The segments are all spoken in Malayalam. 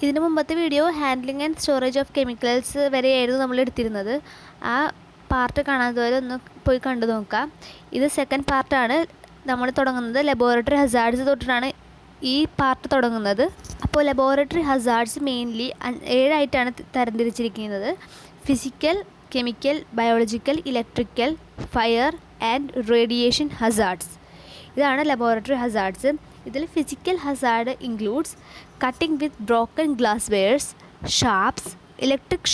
ഇതിന് മുമ്പത്തെ video handling and storage of chemicals വരെയായിരുന്നു നമ്മൾ എടുത്തിരുന്നത്. ആ പാർട്ട് കാണാത്തവരെ ഒന്ന് പോയി കണ്ടു നോക്കാം. ഇത് സെക്കൻഡ് പാർട്ടാണ്. നമ്മൾ തുടങ്ങുന്നത് ലബോറട്ടറി ഹസാർഡ്സ് തൊട്ടിട്ടാണ് ഈ പാർട്ട് തുടങ്ങുന്നത്. അപ്പോൾ ലബോറട്ടറി ഹസാർഡ്സ് മെയിൻലി 7ആയിട്ടാണ് തരംതിരിച്ചിരിക്കുന്നത്. Physical, chemical, biological, electrical, fire and radiation hazards. ഇതാണ് ലബോറട്ടറി ഹസാർഡ്സ്. ഇതിൽ physical hazard includes cutting with broken glass wares, sharps, electric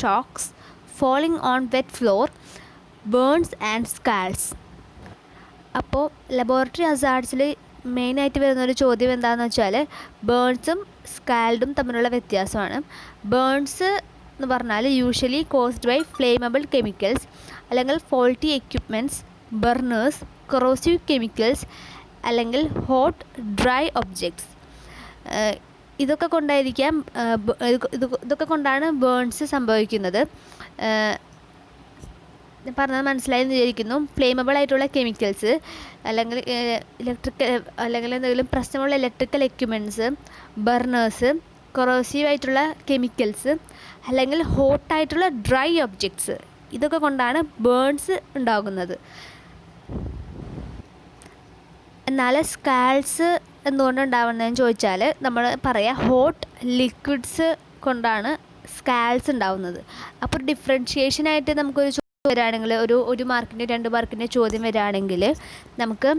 shocks, falling on wet floor, burns and scalds. അപ്പോൾ ലബോറട്ടറി ഹസാർഡ്സിൽ മെയിനായിട്ട് വരുന്നൊരു ചോദ്യം എന്താണെന്ന് വെച്ചാൽ ബേൺസും സ്കാൽഡും തമ്മിലുള്ള വ്യത്യാസമാണ്. ബേൺസ് എന്ന് പറഞ്ഞാൽ യൂഷ്വലി കോസ്ഡ് ബൈ ഫ്ലേമബിൾ കെമിക്കൽസ് അല്ലെങ്കിൽ faulty equipments, burners, corrosive chemicals അല്ലെങ്കിൽ ഹോട്ട് ഡ്രൈ ഒബ്ജക്ട്സ്. ഇതൊക്കെ കൊണ്ടായിരിക്കാം ഇതൊക്കെ കൊണ്ടാണ് ബേൺസ് സംഭവിക്കുന്നത്. പറഞ്ഞത് മനസ്സിലായെന്ന് വിചാരിക്കുന്നു. ഫ്ലേമബിൾ ആയിട്ടുള്ള കെമിക്കൽസ് അല്ലെങ്കിൽ അല്ലെങ്കിൽ എന്തെങ്കിലും പ്രശ്നമുള്ള ഇലക്ട്രിക്കൽ എക്യുപ്മെൻറ്റ്സ്, ബർണേഴ്സ്, കൊറോസീവ് ആയിട്ടുള്ള കെമിക്കൽസ് അല്ലെങ്കിൽ ഹോട്ടായിട്ടുള്ള ഡ്രൈ ഒബ്ജക്ട്സ്, ഇതൊക്കെ കൊണ്ടാണ് ബേൺസ് ഉണ്ടാകുന്നത്. എന്നാൽ സ്കാൽഡ്സ് എന്തുകൊണ്ടുണ്ടാവുന്നതെന്ന് ചോദിച്ചാൽ നമ്മൾ പറയാം ഹോട്ട് ലിക്വിഡ്സ് കൊണ്ടാണ് സ്കാൽഡ്സ് ഉണ്ടാവുന്നത്. അപ്പോൾ ഡിഫറൻഷിയേഷനായിട്ട് നമുക്കൊരു ചോദ്യം വരികയാണെങ്കിൽ, ഒരു മാർക്കിൻ്റെ 2 മാർക്കിൻ്റെ ചോദ്യം വരികയാണെങ്കിൽ നമുക്ക്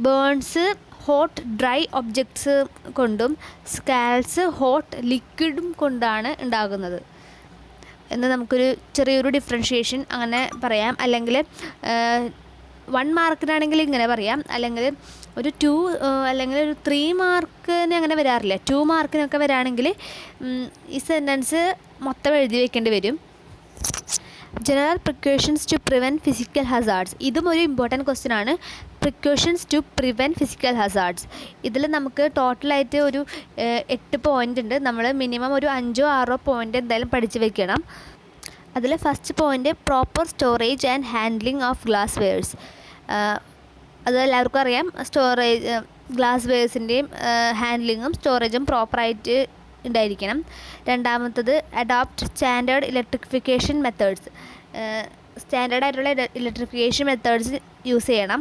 ബേൺസ് ഹോട്ട് ഡ്രൈ ഒബ്ജക്ട്സ് കൊണ്ടും സ്കാൽഡ്സ് ഹോട്ട് ലിക്വിഡും കൊണ്ടാണ് ഉണ്ടാകുന്നത് എന്ന് നമുക്കൊരു ചെറിയൊരു ഡിഫറൻഷിയേഷൻ അങ്ങനെ പറയാം. അല്ലെങ്കിൽ 1 മാർക്കിനാണെങ്കിൽ ഇങ്ങനെ പറയാം. അല്ലെങ്കിൽ ഒരു 2 അല്ലെങ്കിൽ ഒരു 3 മാർക്കിന് അങ്ങനെ വരാറില്ല. 2 മാർക്കിനൊക്കെ വരാണെങ്കിൽ ഈ സെൻറ്റൻസ് മൊത്തം എഴുതി വയ്ക്കേണ്ടി വരും. General precautions to prevent physical hazards. ഇതും ഒരു ഇമ്പോർട്ടൻറ്റ് ക്വസ്റ്റ്യൻ ആണ്. Precautions to prevent physical hazards. ഇതിൽ നമുക്ക് ടോട്ടലായിട്ട് ഒരു 8 പോയിൻ്റ് ഉണ്ട്. നമ്മൾ മിനിമം ഒരു 5 or 6 പോയിൻ്റ് എന്തായാലും പഠിച്ച് വെക്കണം. അതിൽ first point proper storage and handling of glasswares. അത് എല്ലാവർക്കും അറിയാം. ഗ്ലാസ് വെയർസിൻ്റെയും ഹാൻഡ്ലിങ്ങും സ്റ്റോറേജും പ്രോപ്പറായിട്ട് ഉണ്ടായിരിക്കണം. രണ്ടാമത്തത് അഡോപ്റ്റ് സ്റ്റാൻഡേർഡ് ഇലക്ട്രിഫിക്കേഷൻ മെത്തേഡ്സ്. സ്റ്റാൻഡേർഡായിട്ടുള്ള ഇലക്ട്രിഫിക്കേഷൻ മെത്തേഡ്സ് യൂസ് ചെയ്യണം.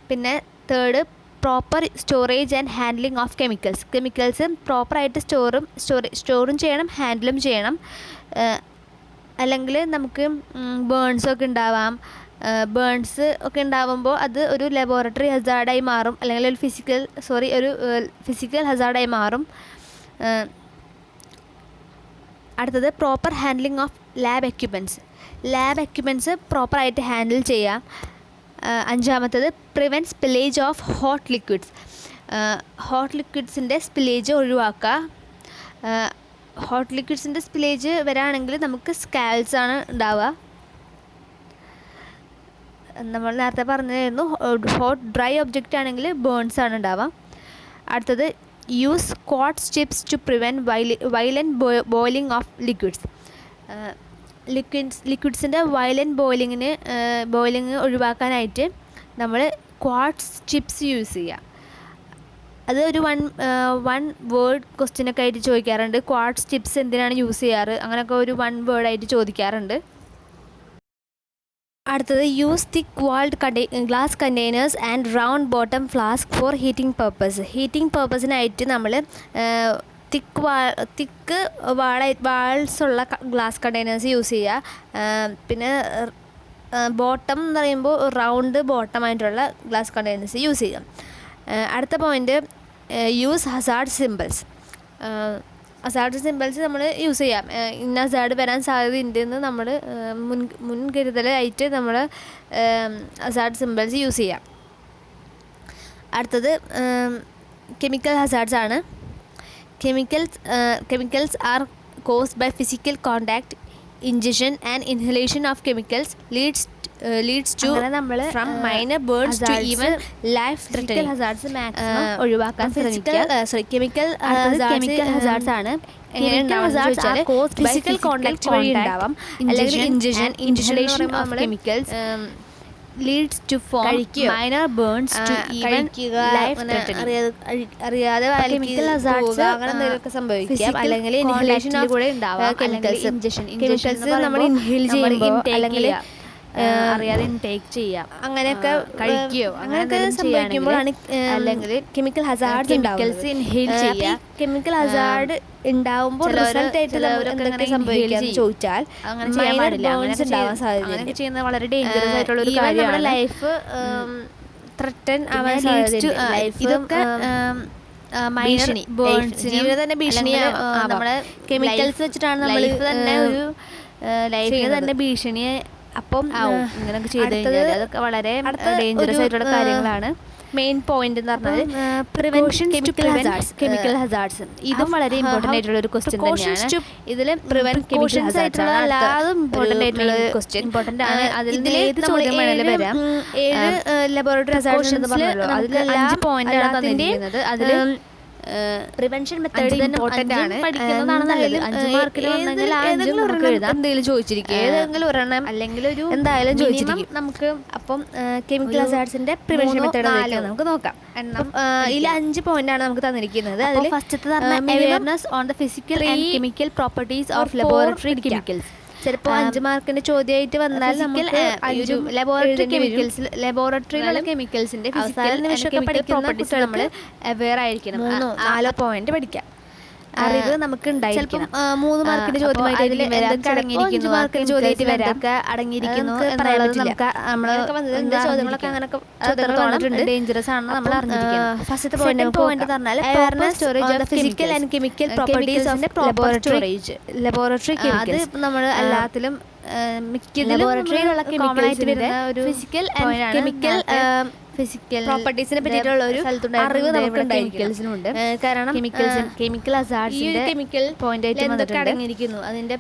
പിന്നെ third proper storage and handling of chemicals പ്രോപ്പറായിട്ട് സ്റ്റോറും ചെയ്യണം, ഹാൻഡിലും ചെയ്യണം. അല്ലെങ്കിൽ നമുക്ക് ബേൺസൊക്കെ ഉണ്ടാവാം. ബേൺസ് ഒക്കെ ഉണ്ടാവുമ്പോൾ അത് ഒരു ലബോറട്ടറി ഹസാർഡായി മാറും, അല്ലെങ്കിൽ ഒരു ഫിസിക്കൽ ഹസാർഡായി മാറും. അടുത്തത് proper handling of lab equipments പ്രോപ്പറായിട്ട് ഹാൻഡിൽ ചെയ്യാം. അഞ്ചാമത്തത് പ്രിവെൻറ്റ് സ്പില്ലേജ് ഓഫ് ഹോട്ട് ലിക്വിഡ്സിൻ്റെ സ്പില്ലേജ് ഒഴിവാക്കുക. ഹോട്ട് ലിക്വിഡ്സിൻ്റെ സ്പില്ലേജ് വരാണെങ്കിൽ നമുക്ക് സ്കാൽഡ്സ് ആണ് ഉണ്ടാവുക. നമ്മൾ നേരത്തെ പറഞ്ഞതായിരുന്നു ഹോട്ട് ഡ്രൈ ഒബ്ജക്റ്റ് ആണെങ്കിൽ ബേൺസ് ആണ് ഉണ്ടാവുക. അടുത്തത് use quartz chips to prevent boiling of ലിക്വിഡ്സിൻ്റെ വയലൻറ്റ് ബോയിലിംഗ് ഒഴിവാക്കാനായിട്ട് നമ്മൾ ക്വാർട്സ് ചിപ്സ് യൂസ് ചെയ്യുക. അത് ഒരു വൺ വേർഡ് ക്വസ്റ്റ്യനൊക്കെ ആയിട്ട് ചോദിക്കാറുണ്ട്. ക്വാർട്സ് ചിപ്സ് എന്തിനാണ് യൂസ് ചെയ്യാറ്, അങ്ങനെയൊക്കെ ഒരു 1 വേർഡായിട്ട് ചോദിക്കാറുണ്ട്. അടുത്തത് use thick walled glass containers and round bottom flask for heating പർപ്പസിനായിട്ട് നമ്മൾ തിക്ക് വാൾസ് ഉള്ള ഗ്ലാസ് കണ്ടെയ്നേഴ്സ് യൂസ് ചെയ്യുക. പിന്നെ ബോട്ടം എന്ന് പറയുമ്പോൾ റൗണ്ട് ബോട്ടമായിട്ടുള്ള ഗ്ലാസ് കണ്ടെയ്നേഴ്സ് യൂസ് ചെയ്യുക. അടുത്ത പോയിൻ്റ് യൂസ് ഹസാർഡ് സിമ്പിൾസ് നമ്മൾ യൂസ് ചെയ്യാം. ഇന്ന ഹസാർഡ് വരാൻ സാധ്യതയുണ്ടെന്ന് നമ്മൾ മുൻകരുതലായിട്ട് നമ്മൾ ഹസാർഡ് സിമ്പിൾസ് യൂസ് ചെയ്യാം. അടുത്തത് കെമിക്കൽ ഹസാർഡ്സ് ആണ്. Chemicals are caused by physical contact, ingestion and inhalation of chemicals leads to from minor burns to even life threatening hazards maximum ഒഴിവാക്കാൻ ശ്രമിക്കുക. കെമിക്കൽ ഹസാർഡ്സ് ആണ്. ഫിസിക്കൽ കോണ്ടാക്ട് വഴി ഉണ്ടാവാം, അല്ലെങ്കിൽ inhalation of chemicals leads to form minor burns to even life threatening. അറിയാതെ chemical hazards അങ്ങനെ എന്തെങ്കിലുമൊക്കെ സംഭവിക്കാം. അല്ലെങ്കിൽ ഇൻഹലേഷൻ കൂടെ ഉണ്ടാവാം, അല്ലെങ്കിൽ കെമിക്കൽസ് നമ്മൾ ഇൻഹേൽ ചെയ്യുമ്പോൾ അല്ലെങ്കിൽ അറിയാതെ ഇൻടേക്ക് ചെയ്യാം, അങ്ങനെയൊക്കെ കഴിക്കുകയോ അങ്ങനെയൊക്കെ സംഭവിക്കുമ്പോഴാണ് അല്ലെങ്കിൽ കെമിക്കൽ ഹസാർഡ്സ് കെമിക്കൽസ് ഇൻഹേൽ ചെയ്യാം. കെമിക്കൽ ഹസാർഡ് ഉണ്ടാവുമ്പോൾ റിസൾട്ട് ആയിട്ട് എന്തൊക്കെ സംഭവിക്കാന്ന് ചോദിച്ചാൽ അങ്ങനെ ചെയ്യാൻ പാടില്ല. അങ്ങനെ ചെയ്യുന്നത് വളരെ ഡേഞ്ചറസ് ആയിട്ടുള്ള ഒരു കാര്യമാണ്. ലൈഫ് ത്രെറ്റൻ ആവാൻ സാധ്യതയുണ്ട്. ഇതൊക്കെ ഭീഷണി, ജീവിതം തന്നെ ഭീഷണിയാണ്. നമ്മുടെ കെമിക്കൽസ് വെച്ചിട്ടാണ് നമ്മൾ തന്നെ ഒരു ലൈഫിന് തന്നെ ഭീഷണിയെ അപ്പം ഇങ്ങനെയൊക്കെ ചെയ്ത് കഴിഞ്ഞാൽ അതൊക്കെ വളരെ ഡേഞ്ചറസ് ആയിട്ടുള്ള കാര്യങ്ങളാണ്. മെയിൻ പോയിന്റ് എന്ന് പറഞ്ഞാൽ കെമിക്കൽ ഹസാർഡ്സ്. ഇതും വളരെ ഇമ്പോർട്ടൻ്റ് ആയിട്ടുള്ള ഒരു ക്വസ്റ്റ്യൻ തന്നെയാണ്. ഇതിൽ പ്രിവെൻഷൻസ് ആയിട്ടുള്ള എല്ലാതും ഇമ്പോർട്ടൻ്റ് ആയിട്ടുള്ള ക്വസ്റ്റ്യൻ ഇമ്പോർട്ടൻ്റ് ആണ്. അതിൽ ഏത് ചോദ്യം വേണമെങ്കിലും വരാം. 7 ലബോറട്ടറി ഹസാർഡ്സ് എന്ന് പറഞ്ഞല്ലോ, അതിൽ 5 പോയിന്റ് ആണ് തന്നിരിക്കുന്നത്. അതിൽ പ്രിവെൻഷൻ മെത്തേഡ് ഇമ്പോർട്ടൻ്റ് ആണ്. പഠിക്കുന്നതാണ് നല്ലത്. 5 മാർക്കിൽ വന്നെങ്കിൽ എന്തെങ്കിലും ചോദിച്ചിരിക്കും, ഏതെങ്കിലും ഒരെണ്ണം അല്ലെങ്കിൽ ഒരു എന്തായാലും ചോദിച്ചിരിക്കും നമുക്ക്. അപ്പം കെമിക്കൽ ഹസാർഡ്സിന്റെ പ്രിവെൻഷൻ മെത്തേഡ് നമുക്ക് നോക്കാം. ഇതിൽ 5 പോയിന്റ് ആണ് നമുക്ക് തന്നിരിക്കുന്നത്. അതിൽ ഫസ്റ്റത്തെ awareness on the physical and chemical properties of laboratory chemicals. ചിലപ്പോൾ 5 മാർക്കിന്റെ ചോദ്യമായിട്ട് വന്നാൽ നമുക്ക് ലബോറട്ടറിയിലുള്ള കെമിക്കൽസിന്റെ പ്രോപ്പർട്ടീസ് നമ്മൾ അവെയർ ആയിരിക്കണം. 4 പോയിന്റ് പഠിക്കാം. അറിവ് നമുക്ക് ഉണ്ടായിരിക്കണം. 3 മാർക്കിന്റെ ചോദ്യമായിട്ട് അടങ്ങിയിരിക്കുന്നു, ചോദ്യങ്ങളൊക്കെ അങ്ങനെയൊക്കെ ഡേഞ്ചറസ് ആണെന്ന് നമ്മൾ അറിഞ്ഞിരിക്കണം. ഫസ്റ്റത്തെ പോയിന്റ് പറഞ്ഞാൽ physical and chemical properties of laboratory അത് നമ്മൾ എല്ലാത്തിലും ലബോറട്ടറിയിലുള്ള കെമിക്കൽസിൽ വരുന്ന ഒരു ഫിസിക്കൽ കെമിക്കൽ പ്രോപ്പർട്ടീസിനെ പറ്റിയിട്ടുള്ള ഒരു അറിവ് നമുക്ക് ഉണ്ടായിരിക്കുന്നുണ്ട്. കാരണം കെമിക്കൽ ഹസാർഡ്സിന്റെ കെമിക്കൽ പോയിന്റ് ആയിട്ട് എന്തൊക്കെ അടങ്ങിയിരിക്കുന്നു, അതിന്റെ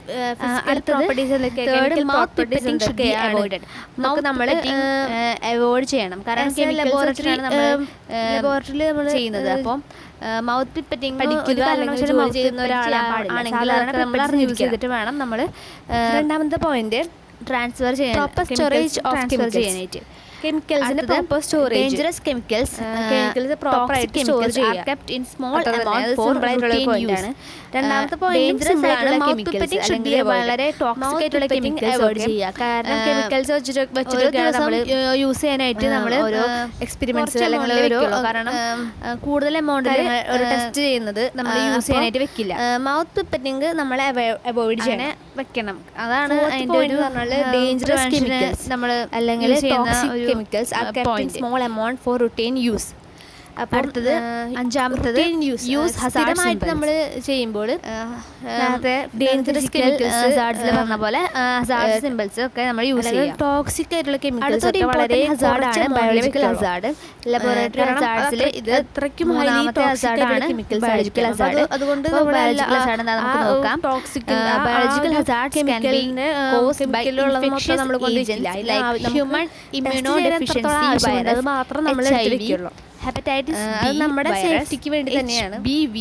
നമ്മൾ അവോയ്ഡ് ചെയ്യണം. കാരണം ലബോറട്ടറിയിൽ നമ്മൾ ചെയ്യുന്നത് അപ്പം മൗത്ത് പിപ്പറ്റിംഗ് ചെയ്യുന്ന ഒരാളാണെങ്കിൽ യൂസ് ചെയ്തിട്ട് വേണം നമ്മൾ. രണ്ടാമത്തെ പോയിന്റ് ട്രാൻസ്ഫർ ചെയ്യാൻ, പ്രോപ്പർ സ്റ്റോറേജ് ഓഫ് ചെയ്യാനായിട്ട്. കെമിക്കൽസിന്റെ proper storage, dangerous chemicals proper ആയിട്ട് സ്റ്റോർ ചെയ്യുക, kept in small amount for routine use. രണ്ടാമത്തെ പോയിന്റ് വളരെ ടോക്സിക് ആയിട്ടുള്ള കെമിക്കൽസ് അവോയ്ഡ് ചെയ്യുക. കാരണം കെമിക്കൽസ് വെച്ചിട്ട് നമ്മൾ യൂസ് ചെയ്യാനായിട്ട് നമ്മൾ ഓരോ എക്സ്പെരിമെന്റ്സ് അല്ലെങ്കിൽ ഓരോ, കാരണം കൂടുതൽ എമൗണ്ട് ഒരു ടെസ്റ്റ് ചെയ്യുന്നത് നമ്മൾ യൂസ് ചെയ്യാനായിട്ട് വെക്കില്ല. മൗത്ത് പിപ്പറ്റിംഗ് നമ്മൾ അവോയ്ഡ് ചെയ്യണം, വെക്കണം. അതാണ് അതിന്റെ ഒരു ഡേഞ്ചറസ് കെമിക്കൽസ് നമ്മൾ അല്ലെങ്കിൽ toxic chemicals are kept in small amount for routine use. അടുത്തത് അഞ്ചാമത്തത് യൂസ് സ്ഥിരമായിട്ട് നമ്മൾ ചെയ്യുമ്പോൾ ഡേഞ്ചറസ് കെമിക്കൽസ് ഹസാർഡ്സിൽ പറഞ്ഞ പോലെ ഹസാർഡ് സിംബൽസ് ഒക്കെ നമ്മൾ യൂസ് ചെയ്യാം. ടോക്സിക് ആയിട്ടുള്ള കെമിക്കൽസ് ഒക്കെ വളരെ ഹസാർഡാണ്. ബയോളജിക്കൽ ഹസാർഡ്, ലബോറട്ടറി ഹസാർഡ്സിൽ ഇത് അത്രയ്ക്കും മൂന്നാമത്തെ ഹസാർഡാണ് ബയോളജിക്കൽ ഹസാർഡ്. അതുകൊണ്ട് ബയോളജിക്കൽ ഹസാർഡ് എന്താ നമുക്ക് നോക്കാം. Biological hazards can be caused by infectious agents like human immunodeficiency virus, മാത്രം നമ്മൾ എടുത്തിരിക്കുള്ളൂ. ഹെപ്പറ്റൈറ്റിസ് അത് നമ്മുടെ സേഫ്റ്റിക്ക് വേണ്ടി തന്നെയാണ്. HBV,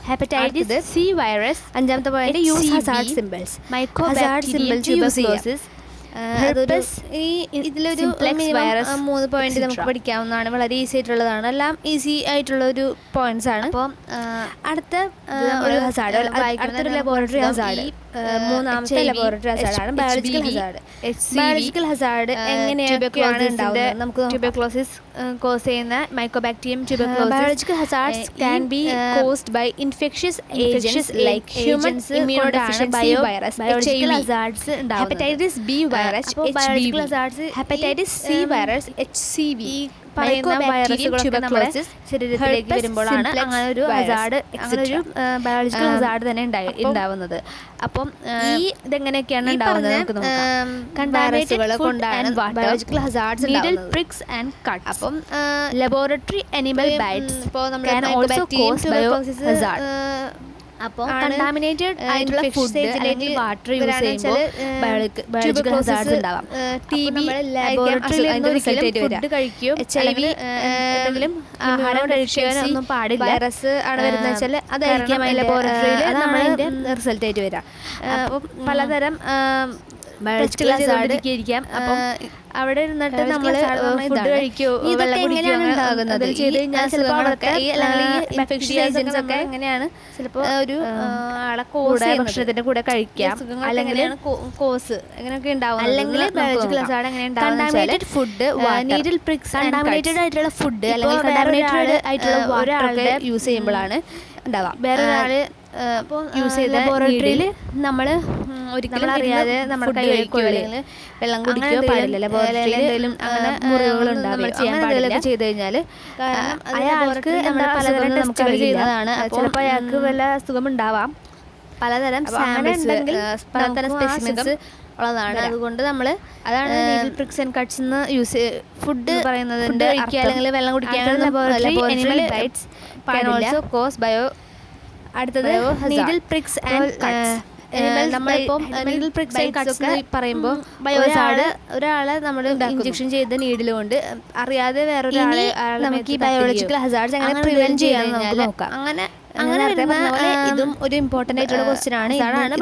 hepatitis C virus. അഞ്ചാമത്തെ point use hazard symbols, microbacterium tuberculosis. ഇതിലൊരു വൈറസ് 3 പോയിന്റ് നമുക്ക് പഠിക്കാവുന്നതാണ്. വളരെ ഈസി ആയിട്ടുള്ളതാണ്, എല്ലാം ഈസി ആയിട്ടുള്ള ഒരു പോയിന്റ്സ് ആണ്. അപ്പം അടുത്ത ഒരു ഹസാർഡ്, അടുത്തൊരു ലബോറട്ടറി ഹസാർഡ്, മൂന്നാമത്തെ ലബോറട്ടറി ഹസാർഡാണ് ബയോളജിക്കൽ ഹസാർഡ്. ബയോളജിക്കൽ ഹസാർഡ് എങ്ങനെയൊക്കെയാണ് ഉണ്ടാവുന്നത് നമുക്ക് ട്യൂബർക്ലോസിസ് കോസ് ചെയ്യുന്ന microbacterium tuberculosis. Biological hazards can be caused by infectious agents like human immunodeficiency virus, biological hazards ഉണ്ടാവുന്നത്. hepatitis B virus, HBV, hepatitis C virus, HCV, പറയുന്ന വൈറസുകളൊക്കെ നമ്മുടെ ശരീരത്തിലേക്ക് വരുമ്പോഴാണ് അങ്ങനെ ഒരു ഹസാർഡ്, അങ്ങനെ ഒരു ബയോളജിക്കൽ ഹസാർഡ് തന്നെ ഉണ്ടാവുന്നത്. അപ്പം ഇതെങ്ങനെയൊക്കെയാണ് ഉണ്ടാവുന്നത് നമുക്ക് നോക്കാം. വൈറസുകൾ കൊണ്ടാണ് ബയോളജിക്കൽ ഹസാർഡ്സ് ഉണ്ടാവുന്നത്. Prix and cut. അപ്പം ലബോറട്ടറി അനിമൽ ബൈറ്റ്സ് ഇപ്പോൾ നമ്മൾ അപ്പോൾ കണ്ടാമിനേറ്റഡ് ആയിട്ടുള്ള ഫുഡ് അല്ലെങ്കിൽ വാട്ടർ യൂസ് ചെയ്യുമ്പോൾ ബയോളജിക്കൽ ഹസാർഡ്സ് ഉണ്ടാവാം. ഫുഡ് കഴിക്കുകയോ എന്തെങ്കിലും ആഹാരം കഴിക്കാനൊന്നും പാടില്ല. വൈറസ് ആണ് വരുന്നത് വെച്ചാൽ അതായിരിക്കാം ലബോറട്ടറിയിൽ നമ്മളതിന്റെ റിസൾട്ട് ആയിട്ട് വരാം. അപ്പം പലതരം ബയോളജിക്കൽ ഹസാർഡ് ഇരിക്കാം. അപ്പം അവിടെ ഇരുന്നിട്ട് നമ്മൾ ഫുഡ് കഴിക്കുകയോ വെള്ളം കുടിക്കുകയോ ഉണ്ടാകുന്നത് ചെയ്ത് കഴിഞ്ഞാൽ ചിലപ്പോൾ അവിടുത്തെ ഇൻഫെക്ഷ്യൻസ് ഒക്കെ എങ്ങനെയാണ് ചിലപ്പോൾ ഒരു ആളെ കോസ് ഭക്ഷണത്തിന്റെ കൂടെ കഴിക്കാം, അല്ലെങ്കിൽ കോസ് എങ്ങനെയൊക്കെ ഉണ്ടാവും, അല്ലെങ്കിൽ ബയോളജിക്കൽ ഹസാർഡ് എങ്ങനെ contaminated food, needle prix, contaminated ആയിട്ടുള്ള ഫുഡ് അല്ലെങ്കിൽ കണ്ടാമിനേറ്റഡ് ആയിട്ടുള്ള ഒരാളുടെ യൂസ് ചെയ്യുമ്പോഴാണ് ഉണ്ടാവാം. വേറൊരാൾ യൂസ് ചെയ്ത ലബോറട്ടറിയിൽ നമ്മൾ ഒരിക്കലും അറിയാതെ നമ്മുടെ കൈ കഴിക്കുകയോ അല്ലെങ്കിൽ വെള്ളം കുടിക്കുകയോ പാടില്ല. ലബോറട്ടറിയിൽ എന്തെങ്കിലും അങ്ങനെ മുറിവുകളുണ്ടാവുകയോ ചെയ്യാൻ ചെയ്ത് കഴിഞ്ഞാൽ അയാൾക്ക് പലതരം ടെസ്റ്റുകൾ ചെയ്യുന്നതാണ്. ചിലപ്പോൾ അയാൾക്ക് വല്ല അസുഖം ഉണ്ടാവാം. പലതരം പലതരം സ്പെസിമെൻസ് ഉള്ളതാണ്. അതുകൊണ്ട് നമ്മൾ അതാണ് നീഡിൽ പ്രിക്സ് ആൻഡ് കട്ട്സ് എന്ന് യൂസ് ഫുഡ് പറയുന്നത്. ഫുഡ് കഴിക്കുക അല്ലെങ്കിൽ വെള്ളം കുടിക്കുക അടുത്തത് നീഡിൽ പ്രിക്സ് ആൻഡ് കട്ട്സ്. നമ്മളിപ്പം നീഡിൽ പ്രിക്സ് ആൻഡ് കട്ട്സ് പറയുമ്പോൾ ഒരാളെ നമ്മൾ ഇഞ്ചക്ഷൻ ചെയ്ത നീഡിൽ കൊണ്ട് അറിയാതെ വേറൊരാളെ നമുക്ക് ഈ ബയോളജിക്കൽ ഹസാർഡ്സ് എങ്ങനെ പ്രിവെന്റ് ചെയ്യാൻ നോക്കാം. അങ്ങനെ ഇതും ഒരു ഇമ്പോർട്ടന്റ് ആയിട്ടുള്ള ക്വസ്റ്റ്യൻ ആണ്. 7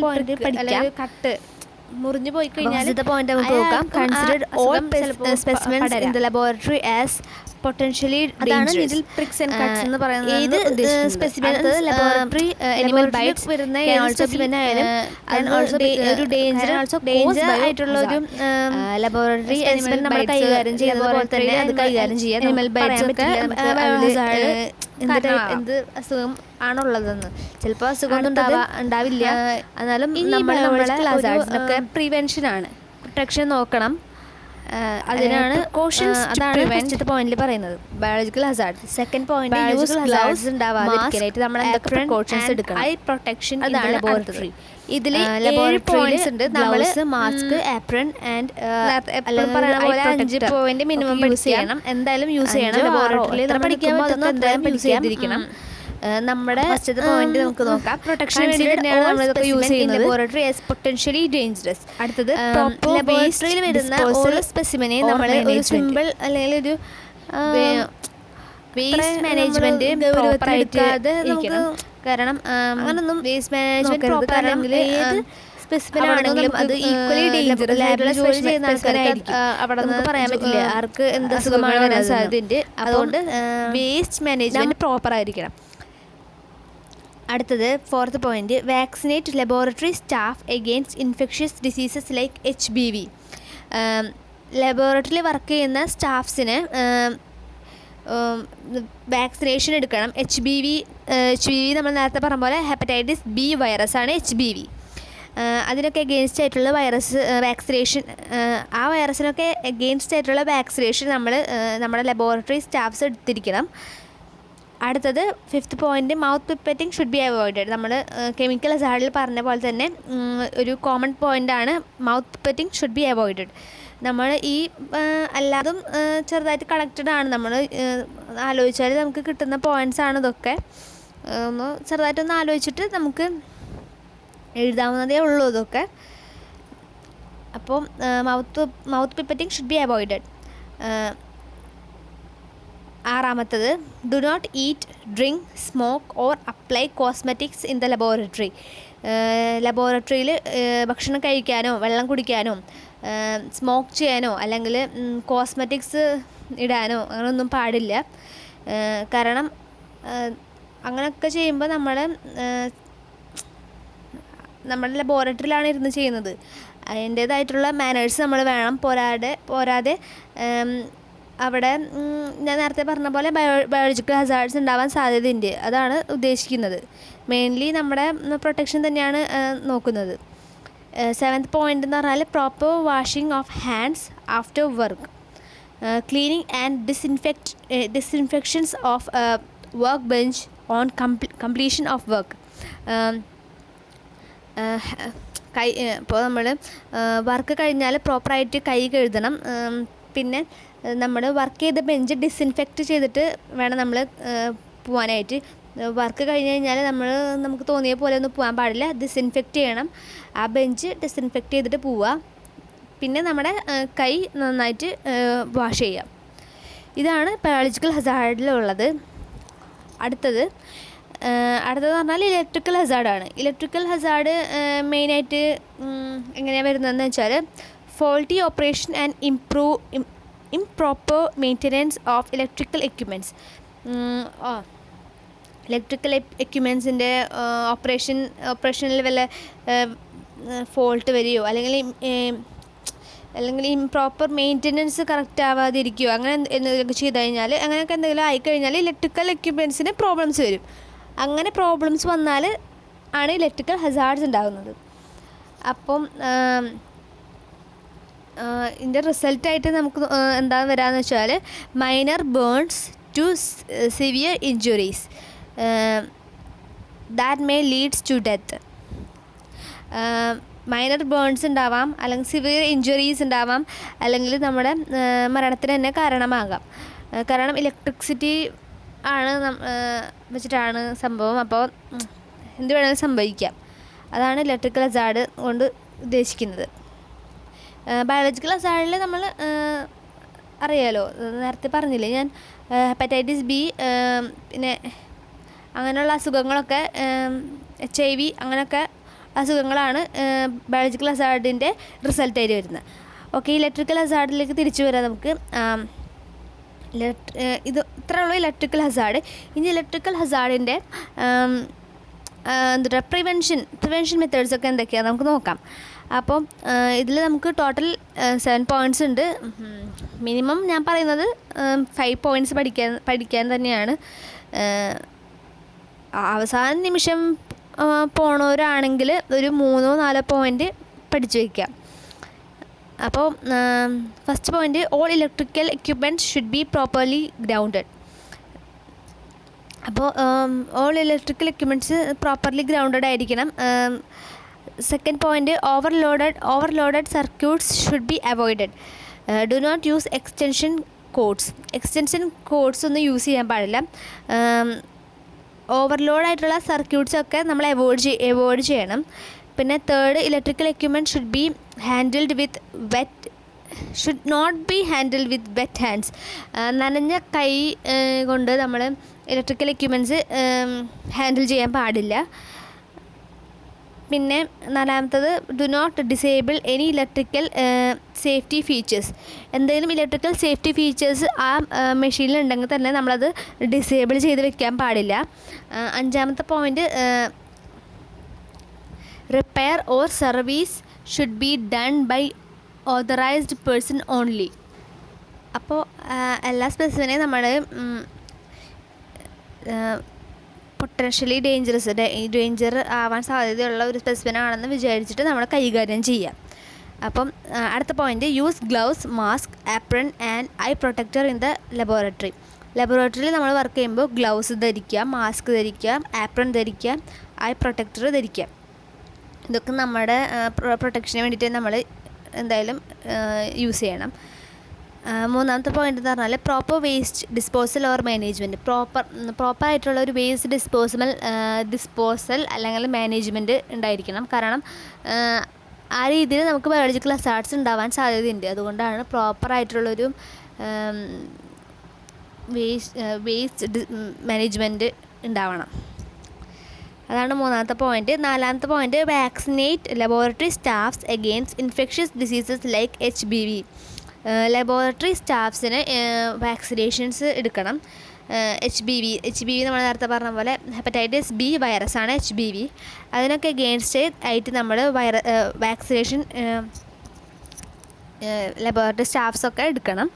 പോയിന്റ് കട്ട് മുറിഞ്ഞു പോയി കഴിഞ്ഞാൽ പോയിന്റ് നമുക്ക് നോക്കാം. Considered all specimens in the laboratory as potentially dangerous. Prix and cuts എന്ന് പറയുന്നത് ഏത് സ്പെസിമെൻ ലബോറട്ടറി അനിമൽ ബൈറ്റ്സ് വരുന്ന സ്പെസിമെൻ ആയാലും ഒരു ഡേഞ്ചർ ആയിട്ടുള്ള ഒരു ലബോറട്ടറി സ്പെസിമെൻ നമ്മൾ കൈകാര്യം ചെയ്യുന്നത് പോലെ തന്നെ അത് കൈകാര്യം ചെയ്യാൻ അനിമൽ ബൈറ്റ്സ് ഒക്കെ എന്ത് അസുഖം ആണുള്ളതെന്ന്. ചിലപ്പോൾ അസുഖമൊന്നും ഉണ്ടാവില്ല, എന്നാലും നമ്മളെ പ്രിവെൻഷനാണ്, പ്രൊട്ടക്ഷൻ നോക്കണം. അതിനാണ് അതാണ് ഫസ്റ്റ് പോയിന്റിൽ പറയുന്നത് biological hazard. Second point use gloves ഉണ്ടാവാതിരിക്കാനായിട്ട് നമ്മൾ എന്തൊക്കെ പ്രിക്കോഷൻസ് എടുക്കണം. ഐ പ്രൊട്ടക്ഷൻ അതാണ് ലബോറട്ടറി. ഇതിൽ പോയിന്റ്സ് ഉണ്ട്. നമ്മൾ mask, apron and 5 point minimum use ചെയ്യണം. എന്തായാലും യൂസ് ചെയ്യണം. ലബോറട്ടറിയിൽ പഠിക്കാൻ പറ്റുന്ന എന്തായാലും യൂസ് ചെയ്തിരിക്കണം. നമ്മുടെ ഫസ്റ്റത്തെ പോയിന്റ് നമുക്ക് നോക്കാം. പ്രൊട്ടക്ഷൻ വേണ്ടിയിട്ടാണ് നമ്മളിതൊക്കെ യൂസ് ചെയ്യുന്നത്. Laboratory as potentially dangerous. അടുത്തത് ലബോറട്ടറിയിൽ വരുന്ന ഓരോ സ്പെസിമെനെ നമ്മൾ ഒരു സിമ്പിൾ അല്ലെങ്കിൽ ഒരു വേസ്റ്റ് മാനേജ്മെന്റ് ഗൗരവത്തിലെടുക്കാതെ ഇരിക്കണം. കാരണം അങ്ങനൊന്നും വേസ്റ്റ് മാനേജ്മെന്റ് പ്രോപ്പർ ആണെങ്കിൽ ഏത് സ്പെസിമെൻ ആണെങ്കിലും അത് ഈക്വലി ഡേഞ്ചറസ് ആയിട്ടുള്ള ജോലി ചെയ്യുന്ന ആൾക്കാരായിരിക്കും. അവിടെ നമുക്ക് പറയാൻ പറ്റില്ല ആർക്ക് എന്ത് അസുഖമാണ് വരാൻ സാധ്യതയുണ്ട്. അതുകൊണ്ട് വേസ്റ്റ് മാനേജ്മെന്റ് പ്രോപ്പർ ആയിരിക്കണം. അടുത്തത് fourth point vaccinate laboratory staff against infectious diseases like HBV. ലബോറട്ടറിയിൽ വർക്ക് ചെയ്യുന്ന സ്റ്റാഫ്സിന് വാക്സിനേഷൻ എടുക്കണം. HBV നമ്മൾ നേരത്തെ പറഞ്ഞ പോലെ ഹെപ്പറ്റൈറ്റിസ് B വൈറസാണ് HBV. അതിനൊക്കെ എഗെയിൻസ്റ്റ് ആയിട്ടുള്ള വാക്സിനേഷൻ, ആ വൈറസിനൊക്കെ എഗെയിൻസ്റ്റ് ആയിട്ടുള്ള വാക്സിനേഷൻ നമ്മുടെ ലബോറട്ടറി സ്റ്റാഫ്സ് എടുത്തിരിക്കണം. അടുത്തത് fifth point mouth pipetting should be avoided. നമ്മൾ കെമിക്കൽ ഹസാർഡിൽ പറഞ്ഞ പോലെ തന്നെ ഒരു കോമൺ പോയിൻ്റാണ് mouth pipetting should be avoided. നമ്മൾ ഈ അല്ലാതും ചെറുതായിട്ട് കണക്റ്റഡ് ആണ്. നമ്മൾ ആലോചിച്ചാൽ നമുക്ക് കിട്ടുന്ന പോയിൻറ്റ്സ് ആണ് ഇതൊക്കെ. ചെറുതായിട്ടൊന്ന് ആലോചിച്ചിട്ട് നമുക്ക് എഴുതാവുന്നതേ ഉള്ളൂ ഇതൊക്കെ. അപ്പോൾ mouth pipetting should be avoided. ആറാമത്തത് do not eat, drink, smoke or apply cosmetics in the laboratory. ലബോറട്ടറിയിൽ ഭക്ഷണം കഴിക്കാനോ വെള്ളം കുടിക്കാനോ സ്മോക്ക് ചെയ്യാനോ അല്ലെങ്കിൽ കോസ്മെറ്റിക്സ് ഇടാനോ അങ്ങനെയൊന്നും പാടില്ല. കാരണം അങ്ങനെയൊക്കെ ചെയ്യുമ്പോൾ നമ്മുടെ ലബോറട്ടറിയിലാണ് ഇരുന്ന് ചെയ്യുന്നത്. അതിൻ്റേതായിട്ടുള്ള മാനേഴ്സ് നമ്മൾ വേണം. പോരാതെ അവിടെ ഞാൻ നേരത്തെ പറഞ്ഞ പോലെ ബയോളജിക്കൽ ഹസാർഡ്സ് ഉണ്ടാവാൻ സാധ്യതയുണ്ട്. അതാണ് ഉദ്ദേശിക്കുന്നത്. മെയിൻലി നമ്മുടെ പ്രൊട്ടക്ഷൻ തന്നെയാണ് നോക്കുന്നത്. 7th പോയിന്റ് എന്ന് പറഞ്ഞാൽ proper washing of hands after work, cleaning and disinfections of work bench on completion of work. ഇപ്പോൾ നമ്മൾ വർക്ക് കഴിഞ്ഞാൽ പ്രോപ്പറായിട്ട് കൈ കഴുകണം. പിന്നെ നമ്മൾ വർക്ക് ചെയ്ത ബെഞ്ച് ഡിസിൻഫെക്റ്റ് ചെയ്തിട്ട് വേണം നമ്മൾ പോകാനായിട്ട്. വർക്ക് കഴിഞ്ഞ് കഴിഞ്ഞാൽ നമുക്ക് തോന്നിയ പോലെ ഒന്നും പോകാൻ പാടില്ല. ഡിസിൻഫെക്റ്റ് ചെയ്യണം. ആ ബെഞ്ച് ഡിസിൻഫെക്റ്റ് ചെയ്തിട്ട് പോവുക. പിന്നെ നമ്മുടെ കൈ നന്നായിട്ട് വാഷ് ചെയ്യാം. ഇതാണ് ബയോളജിക്കൽ ഹസാർഡിലുള്ളത്. അടുത്തത് അടുത്തത് പറഞ്ഞാൽ ഇലക്ട്രിക്കൽ ഹസാർഡാണ്. ഇലക്ട്രിക്കൽ ഹസാർഡ് മെയിനായിട്ട് എങ്ങനെയാണ് വരുന്നതെന്ന് വെച്ചാൽ faulty operation and improper maintenance of electrical equipments. Electrical എക്യുപ്മെൻസിൻ്റെ ഓപ്പറേഷനിൽ വല്ല ഫോൾട്ട് വരികയോ അല്ലെങ്കിൽ ഇംപ്രോപ്പർ മെയിൻ്റനൻസ് കറക്റ്റ് ആവാതിരിക്കുകയോ അങ്ങനെ എന്തെങ്കിലുമൊക്കെ ചെയ്ത് കഴിഞ്ഞാൽ, അങ്ങനെയൊക്കെ എന്തെങ്കിലും ആയിക്കഴിഞ്ഞാൽ ഇലക്ട്രിക്കൽ എക്യുപ്മെൻറ്റ്സിന് പ്രോബ്ലംസ് വരും. അങ്ങനെ പ്രോബ്ലംസ് വന്നാൽ ആണ് ഇലക്ട്രിക്കൽ ഹസാർഡ്സ് ഉണ്ടാകുന്നത്. അപ്പം ഇതിൻ്റെ റിസൾട്ടായിട്ട് നമുക്ക് എന്താണ് വരാമെന്ന് വെച്ചാൽ minor burns to severe injuries that may leads to death. Minor burns ഉണ്ടാവാം, അല്ലെങ്കിൽ സിവിയർ ഇഞ്ചുറീസ് ഉണ്ടാവാം, അല്ലെങ്കിൽ നമ്മുടെ മരണത്തിന് തന്നെ കാരണമാകാം. കാരണം ഇലക്ട്രിസിറ്റി ആണ് വെച്ചിട്ടാണ് സംഭവം. അപ്പോൾ എന്ത് വേണമെങ്കിലും സംഭവിക്കാം. അതാണ് ഇലക്ട്രിക്കൽ ഹസാർഡ് കൊണ്ട് ഉദ്ദേശിക്കുന്നത്. ബയോളജിക്കൽ ഹസാർഡിൽ നമ്മൾ അറിയാലോ, നേരത്തെ പറഞ്ഞില്ലേ ഞാൻ, ഹെപ്പറ്റൈറ്റിസ് ബി, പിന്നെ അങ്ങനെയുള്ള അസുഖങ്ങളൊക്കെ, HIV അങ്ങനെയൊക്കെ അസുഖങ്ങളാണ് ബയോളജിക്കൽ ഹസാർഡിൻ്റെ റിസൾട്ടായിട്ട് വരുന്നത്. ഓക്കെ, ഇലക്ട്രിക്കൽ ഹസാർഡിലേക്ക് തിരിച്ചു വരാം നമുക്ക്. ഇത് ഇത്രയുള്ള ഇലക്ട്രിക്കൽ ഹസാർഡ്. ഇനി ഇലക്ട്രിക്കൽ ഹസാർഡിൻ്റെ പ്രിവെൻഷൻ മെത്തേഡ്സൊക്കെ എന്തൊക്കെയാണ് നമുക്ക് നോക്കാം. അപ്പം ഇതിൽ നമുക്ക് ടോട്ടൽ 7 പോയിൻറ്റ്സ് ഉണ്ട്. മിനിമം ഞാൻ പറയുന്നത് 5 പോയിൻറ്റ്സ് പഠിക്കാൻ തന്നെയാണ്. അവസാന നിമിഷം പോണവരാണെങ്കിൽ ഒരു 3-4 പോയിൻറ്റ് പഠിച്ചു വയ്ക്കാം. അപ്പോൾ first point, all electrical equipments should be properly grounded. അപ്പോൾ all electrical equipments properly grounded ആയിരിക്കണം. Second point, overloaded circuits should be avoided. Do not use extension cords ഒന്നും യൂസ് ചെയ്യാൻ പാടില്ല. ഓവർലോഡായിട്ടുള്ള സർക്യൂട്ട്സൊക്കെ നമ്മൾ അവോയ്ഡ് ചെയ്യണം. പിന്നെ third, electrical equipment should not be handled with wet hands. നനഞ്ഞ കൈ കൊണ്ട് നമ്മൾ ഇലക്ട്രിക്കൽ എക്യുപ്മെൻറ്റ്സ് ഹാൻഡിൽ ചെയ്യാൻ പാടില്ല. പിന്നെ നാലാമത്തത്, do not disable any electrical safety features. എന്തെങ്കിലും ഇലക്ട്രിക്കൽ സേഫ്റ്റി ഫീച്ചേഴ്സ് ആ മെഷീനിൽ ഉണ്ടെങ്കിൽ തന്നെ നമ്മളത് ഡിസേബിൾ ചെയ്ത് വെക്കാൻ പാടില്ല. അഞ്ചാമത്തെ point, repair or service should be done by authorised person only. അപ്പോൾ എല്ലാ സ്പെസിഫിനെയും നമ്മൾ പൊട്ടൻഷ്യലി ഡേഞ്ചർ ആവാൻ സാധ്യതയുള്ള ഒരു സ്പെസിഫിനാണെന്ന് വിചാരിച്ചിട്ട് നമ്മൾ കൈകാര്യം ചെയ്യാം. അപ്പം അടുത്ത point, use gloves, mask, apron and eye protector in the laboratory. ലബോറട്ടറിയിൽ നമ്മൾ വർക്ക് ചെയ്യുമ്പോൾ ഗ്ലൗസ് ധരിക്കുക, മാസ്ക് ധരിക്കുക, ആപ്രൺ ധരിക്കുക, ഐ പ്രൊട്ടക്ടർ ധരിക്കുക. ഇതൊക്കെ നമ്മുടെ പ്രൊട്ടക്ഷന് വേണ്ടിയിട്ട് നമ്മൾ എന്തായാലും യൂസ് ചെയ്യണം. മൂന്നാമത്തെ പോയിൻ്റ് എന്ന് പറഞ്ഞാൽ proper waste disposal or management. പ്രോപ്പറായിട്ടുള്ള ഒരു വേസ്റ്റ് ഡിസ്പോസൽ അല്ലെങ്കിൽ മാനേജ്മെൻറ്റ് ഉണ്ടായിരിക്കണം. കാരണം ആ രീതിയിൽ നമുക്ക് ബയോളജിക്കൽ ഹസാർഡ്സ് ഉണ്ടാവാൻ സാധ്യതയുണ്ട്. അതുകൊണ്ടാണ് പ്രോപ്പറായിട്ടുള്ളൊരു വേസ്റ്റ് മാനേജ്മെൻറ്റ് ഉണ്ടാവണം. അതാണ് മൂന്നാമത്തെ പോയിൻറ്റ്. നാലാമത്തെ point, vaccinate laboratory staffs against infectious diseases like HBV. Laboratory സ്റ്റാഫ്സിന് വാക്സിനേഷൻസ് എടുക്കണം. HBV നമ്മൾ നേരത്തെ പറഞ്ഞ പോലെ ഹെപ്പറ്റൈറ്റിസ് ബി വൈറസാണ് HBV. അതിനൊക്കെ അഗെയിൻസ്റ്റ് ആയിട്ട് നമ്മൾ വാക്സിനേഷൻ ലബോറട്ടറി സ്റ്റാഫ്സൊക്കെ എടുക്കണം.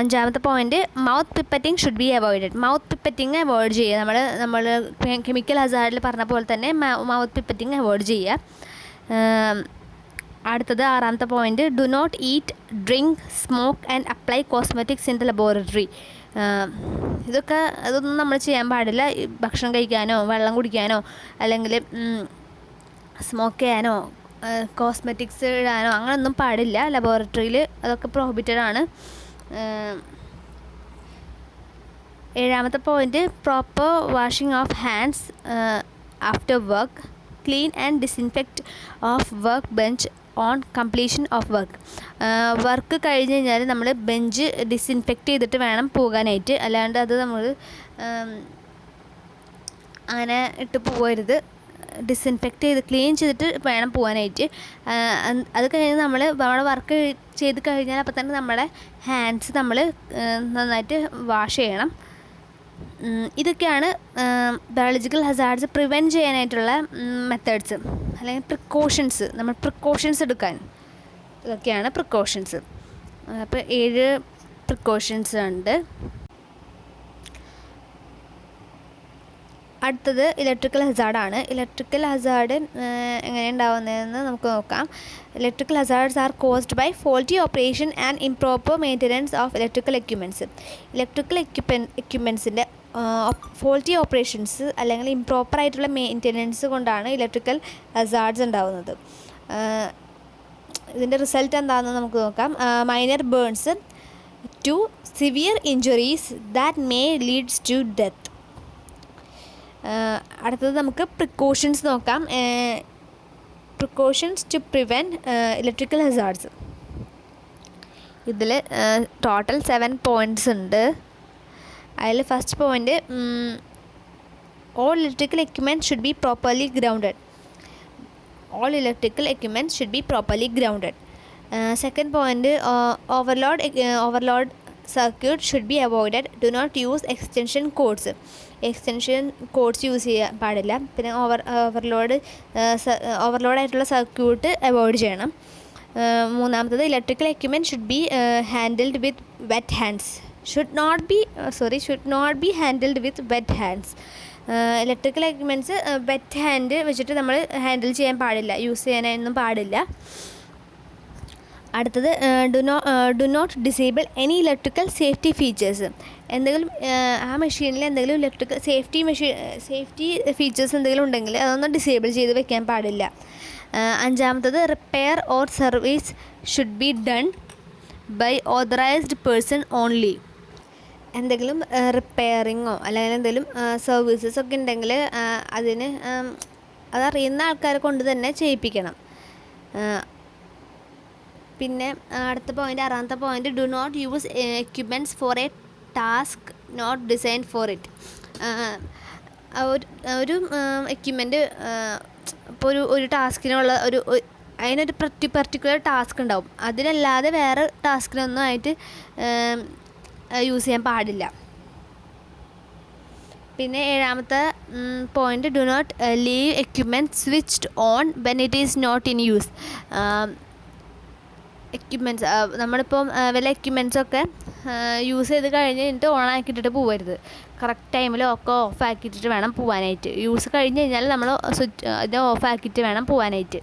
അഞ്ചാമത്തെ point, mouth pipetting should be avoided. Mouth pipetting avoid ചെയ്യുക. നമ്മൾ കെമിക്കൽ ഹസാർഡിൽ പറഞ്ഞ പോലെ തന്നെ മൗത്ത് പിപ്പറ്റിംഗ് അവോയ്ഡ് ചെയ്യുക. അടുത്തത് ആറാമത്തെ point, do not eat, drink, smoke and apply cosmetics in the laboratory. അതൊന്നും നമ്മൾ ചെയ്യാൻ പാടില്ല. ഭക്ഷണം കഴിക്കാനോ വെള്ളം കുടിക്കാനോ അല്ലെങ്കിൽ സ്മോക്ക് ചെയ്യാനോ കോസ്മെറ്റിക്സ് ഇടാനോ അങ്ങനെയൊന്നും പാടില്ല ലബോറട്ടറിയിൽ. അതൊക്കെ പ്രോഹിബിറ്റഡ് ആണ്. ഏഴാമത്തെ point, proper washing of hands after work, clean and disinfect of work bench on completion of work. Work കഴിഞ്ഞ് കഴിഞ്ഞാൽ നമ്മൾ ബെഞ്ച് ഡിസിൻഫെക്റ്റ് ചെയ്തിട്ട് വേണം പോകാനായിട്ട്. അല്ലാണ്ട് അത് നമ്മൾ അങ്ങനെ ഇട്ട് പോകരുത്. ഡിസിൻഫെക്റ്റ് ചെയ്ത് ക്ലീൻ ചെയ്തിട്ട് വേണം പോകാനായിട്ട്. അത് കഴിഞ്ഞ് നമ്മുടെ വർക്ക് ചെയ്ത് കഴിഞ്ഞാൽ അപ്പോൾ തന്നെ നമ്മുടെ ഹാൻഡ്സ് നമ്മൾ നന്നായിട്ട് വാഷ് ചെയ്യണം. ഇതൊക്കെയാണ് ബയോളജിക്കൽ ഹസാർഡ്സ് പ്രിവെൻറ്റ് ചെയ്യാനായിട്ടുള്ള മെത്തേഡ്സ് അല്ലെങ്കിൽ പ്രിക്കോഷൻസ് എടുക്കാൻ. ഇതൊക്കെയാണ് പ്രിക്കോഷൻസ്. അപ്പോൾ 7 പ്രിക്കോഷൻസ് ഉണ്ട്. അടുത്തത് ഇലക്ട്രിക്കൽ ഹസാർഡാണ്. ഇലക്ട്രിക്കൽ ഹസാർഡ് എങ്ങനെ ഉണ്ടാവുന്നതെന്ന് നമുക്ക് നോക്കാം. Electrical hazards are caused by faulty operation and improper maintenance of electrical equipments. Electrical എക്യുപ്മെൻറ്റ്സിൻ്റെ ഫോൾട്ടി ഓപ്പറേഷൻസ് അല്ലെങ്കിൽ ഇംപ്രോപ്പർ ആയിട്ടുള്ള മെയിൻ്റനൻസ് കൊണ്ടാണ് ഇലക്ട്രിക്കൽ ഹസാർഡ്സ് ഉണ്ടാവുന്നത്. ഇതിൻ്റെ റിസൾട്ട് എന്താണെന്ന് നമുക്ക് നോക്കാം. Minor burns to severe injuries that may leads to death. അടുത്തത് നമുക്ക് പ്രിക്കോഷൻസ് നോക്കാം. Precautions to prevent electrical hazards. ഇതിൽ ടോട്ടൽ 7 പോയിൻറ്റ്സ് ഉണ്ട്. അതിൽ first point, all electrical equipment should be properly grounded. All electrical equipment should be properly grounded. Second point, overload circuit should be avoided. Do not use extension cords. Extension cords use ചെയ്യാൻ പാടില്ല. പിന്നെ ഓവർലോഡായിട്ടുള്ള സർക്യൂട്ട് അവോയ്ഡ് ചെയ്യണം. മൂന്നാമത്തത്, electrical equipment should be handled with wet hands. Should not be handled with wet hands. Electrical equipments wet hand വെച്ചിട്ട് നമ്മൾ ഹാൻഡിൽ ചെയ്യാൻ പാടില്ല, യൂസ് ചെയ്യാനൊന്നും പാടില്ല. അടുത്തത്, do not disable any electrical safety features. എന്തെങ്കിലും ആ മെഷീനിൽ എന്തെങ്കിലും ഇലക്ട്രിക്കൽ സേഫ്റ്റി ഫീച്ചേഴ്സ് എന്തെങ്കിലും ഉണ്ടെങ്കിൽ അതൊന്നും ഡിസേബിൾ ചെയ്ത് വെക്കാൻ പാടില്ല. അഞ്ചാമത്തത്, repair or service should be done by authorised person only. എന്തെങ്കിലും റിപ്പയറിങ്ങോ അല്ലെങ്കിൽ എന്തെങ്കിലും സർവീസസ് ഒക്കെ ഉണ്ടെങ്കിൽ അതറിയുന്ന ആൾക്കാരെ കൊണ്ട് തന്നെ ചെയ്യിപ്പിക്കണം. പിന്നെ അടുത്ത പോയിൻ്റ്, 6ാമത്തെ point, do not use equipments for a task not design for it. ഒരു എക്യുപ്മെൻറ്റ് ഇപ്പോൾ ഒരു ടാസ്കിനുള്ള അതിനൊരു പർട്ടിക്കുലർ ടാസ്ക് ഉണ്ടാവും. അതിനല്ലാതെ വേറെ ടാസ്കിനൊന്നും ആയിട്ട് യൂസ് ചെയ്യാൻ പാടില്ല. പിന്നെ 7ാമത്തെ point, do not leave equipment switched on when it is not in use. Equipments നമ്മളിപ്പം വല്ല എക്യുപ്മെൻറ്റ്സൊക്കെ യൂസ് ചെയ്ത് കഴിഞ്ഞിട്ട് ഓണാക്കിയിട്ടിട്ട് പോകരുത്. കറക്റ്റ് ടൈമിൽ ഒക്കെ ഓഫാക്കിയിട്ടിട്ട് വേണം പോകാനായിട്ട്. യൂസ് കഴിഞ്ഞ് കഴിഞ്ഞാൽ നമ്മൾ ഇത് ഓഫാക്കിയിട്ട് വേണം പോകാനായിട്ട്.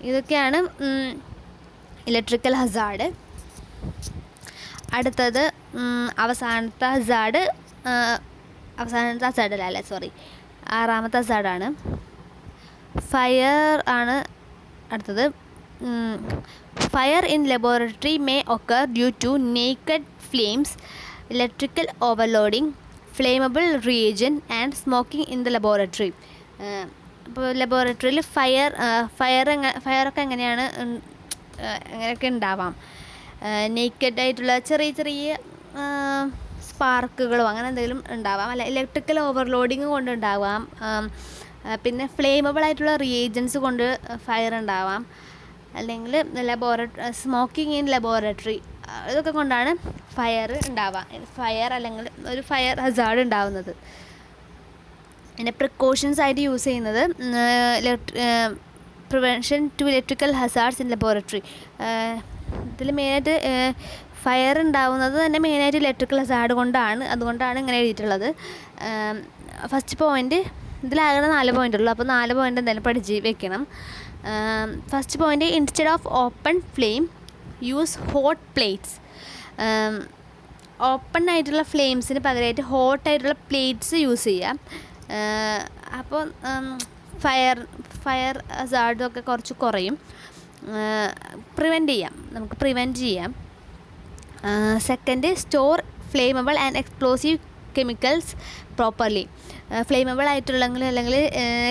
ഇതൊക്കെയാണ് ഇലക്ട്രിക്കൽ ഹസാർഡ്. അടുത്തത് അവസാനത്തെ ഹസാർഡ്, 6ാമത്തെ ഹസാർഡാണ്. ഫയർ ആണ് അടുത്തത്. Fire in laboratory may occur due to naked flames, electrical overloading, flammable reagent and smoking in the laboratory. ഇപ്പോൾ ലബോറട്ടറിയിൽ ഫയറൊക്കെ എങ്ങനെയൊക്കെ ഉണ്ടാവാം. നേക്കഡ് ആയിട്ടുള്ള ചെറിയ സ്പാർക്കുകളോ അങ്ങനെ എന്തെങ്കിലും ഉണ്ടാവാം. അല്ല, ഇലക്ട്രിക്കൽ ഓവർലോഡിങ് കൊണ്ട് ഉണ്ടാവാം. പിന്നെ ഫ്ലെയിമബിൾ ആയിട്ടുള്ള റിയേജൻസ് കൊണ്ട് ഫയർ ഉണ്ടാവാം. അല്ലെങ്കിൽ സ്മോക്കിംഗ് ഇൻ ലബോറട്ടറി, ഇതൊക്കെ കൊണ്ടാണ് ഫയർ ഉണ്ടാവുക. അല്ലെങ്കിൽ ഒരു ഫയർ ഹസാർഡ് ഉണ്ടാവുന്നത്. പിന്നെ പ്രിക്കോഷൻസ് ആയിട്ട് യൂസ് ചെയ്യുന്നത് prevention to electrical hazards in laboratory. ഇതിൽ മെയിനായിട്ട് ഫയർ ഉണ്ടാവുന്നത് തന്നെ മെയിനായിട്ട് ഇലക്ട്രിക്കൽ ഹസാർഡ് കൊണ്ടാണ്. അതുകൊണ്ടാണ് ഇങ്ങനെ എഴുതിയിട്ടുള്ളത്. ഫസ്റ്റ് പോയിൻ്റ്, ഇതിലാകെ 4 പോയിൻ്റ് ഉള്ളൂ. അപ്പോൾ 4 പോയിൻ്റ് എന്തായാലും പഠിച്ച് വെക്കണം. First point, instead of open flame use hot plates. Open ആയിട്ടുള്ള ഫ്ലെയിംസിന് പകരമായിട്ട് ഹോട്ടായിട്ടുള്ള പ്ലേറ്റ്സ് യൂസ് ചെയ്യാം. അപ്പോൾ ഫയർ ഹസാർഡൊക്കെ കുറച്ച് കുറയും. നമുക്ക് പ്രിവെൻറ്റ് ചെയ്യാം. Second, store flammable and explosive chemicals properly. Flammable ആയിട്ടുള്ളെങ്കിൽ അല്ലെങ്കിൽ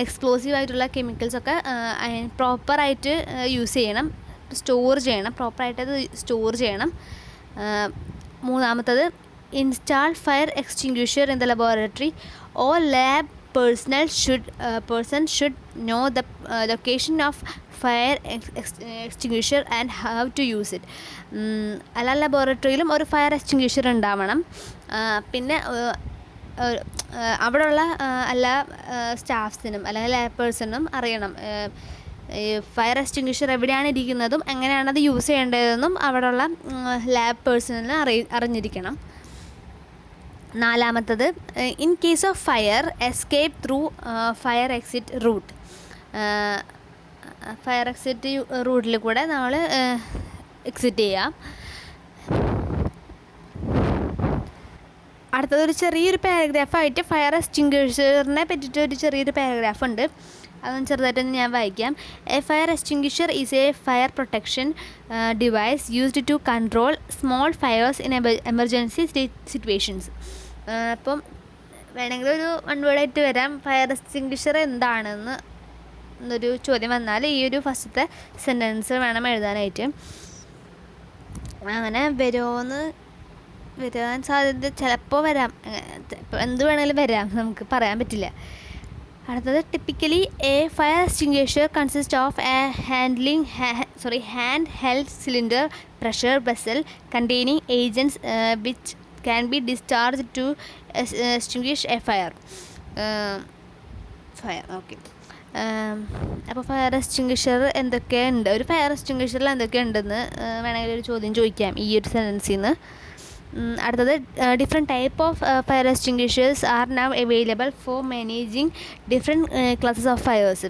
എക്സ്പ്ലോസീവ് ആയിട്ടുള്ള കെമിക്കൽസൊക്കെ പ്രോപ്പറായിട്ട് യൂസ് ചെയ്യണം, സ്റ്റോർ ചെയ്യണം, പ്രോപ്പറായിട്ട് അത് സ്റ്റോർ ചെയ്യണം. മൂന്നാമത്തത് install fire extinguisher in the laboratory. All lab person should know the location of fire extinguisher and how to use it. എല്ലാ ലബോറട്ടറിയിലും ഒരു ഫയർ എക്സ്റ്റിങ്ക്വിഷർ ഉണ്ടാവണം. പിന്നെ അവിടെയുള്ള എല്ലാ സ്റ്റാഫ്സിനും അല്ലെങ്കിൽ ലാബ് പേഴ്സണിനും അറിയണം ഫയർ എക്സ്റ്റിങ്ക്വിഷർ എവിടെയാണ് ഇരിക്കുന്നതും എങ്ങനെയാണത് യൂസ് ചെയ്യേണ്ടതെന്നും അവിടെയുള്ള ലാബ് പേഴ്സണിന് അറിഞ്ഞിരിക്കണം. നാലാമത്തത് in case of fire escape through fire exit route. Fire exit റൂട്ടിൽ കൂടെ നമ്മൾ എക്സിറ്റ് ചെയ്യാം. അടുത്തതൊരു ചെറിയൊരു പാരഗ്രാഫായിട്ട് ഫയർ എക്സ്റ്റിങ്ക്വിഷറിനെ പറ്റിയിട്ട് ഒരു ചെറിയൊരു പാരഗ്രാഫ് ഉണ്ട്, അതൊന്ന് ചെറുതായിട്ടൊന്ന് ഞാൻ വായിക്കാം. A fire extinguisher is a fire protection device used to control small fires in emergency situations. അപ്പം വേണമെങ്കിൽ ഒരു വൺ വേർഡായിട്ട് വരാം, ഫയർ എക്സ്റ്റിങ്ക്വിഷർ എന്താണെന്ന് എന്നൊരു ചോദ്യം വന്നാൽ ഈ ഒരു ഫസ്റ്റത്തെ സെൻറ്റൻസ് വേണം എഴുതാനായിട്ട്. അങ്ങനെ വരാൻ സാധ്യത ചിലപ്പോൾ വരാം, എന്ത് വേണമെങ്കിലും വരാം, നമുക്ക് പറയാൻ പറ്റില്ല. അടുത്തത് typically A fire extinguisher consist of A hand held cylinder pressure vessel containing agents which can be discharged to extinguish a fire. Okay. അപ്പോൾ ഫയർ എക്സ്റ്റിങ്ക്വിഷർ എന്തൊക്കെയുണ്ട്, ഒരു ഫയർ എക്സ്റ്റിങ്ക്വിഷറിൽ എന്തൊക്കെയുണ്ടെന്ന് വേണമെങ്കിൽ ഒരു ചോദ്യം ചോദിക്കാം ഈ ഒരു സെൻറ്റൻസിൽ നിന്ന്. അടുത്തത് different type of fire extinguishers are now available for managing different classes of fires.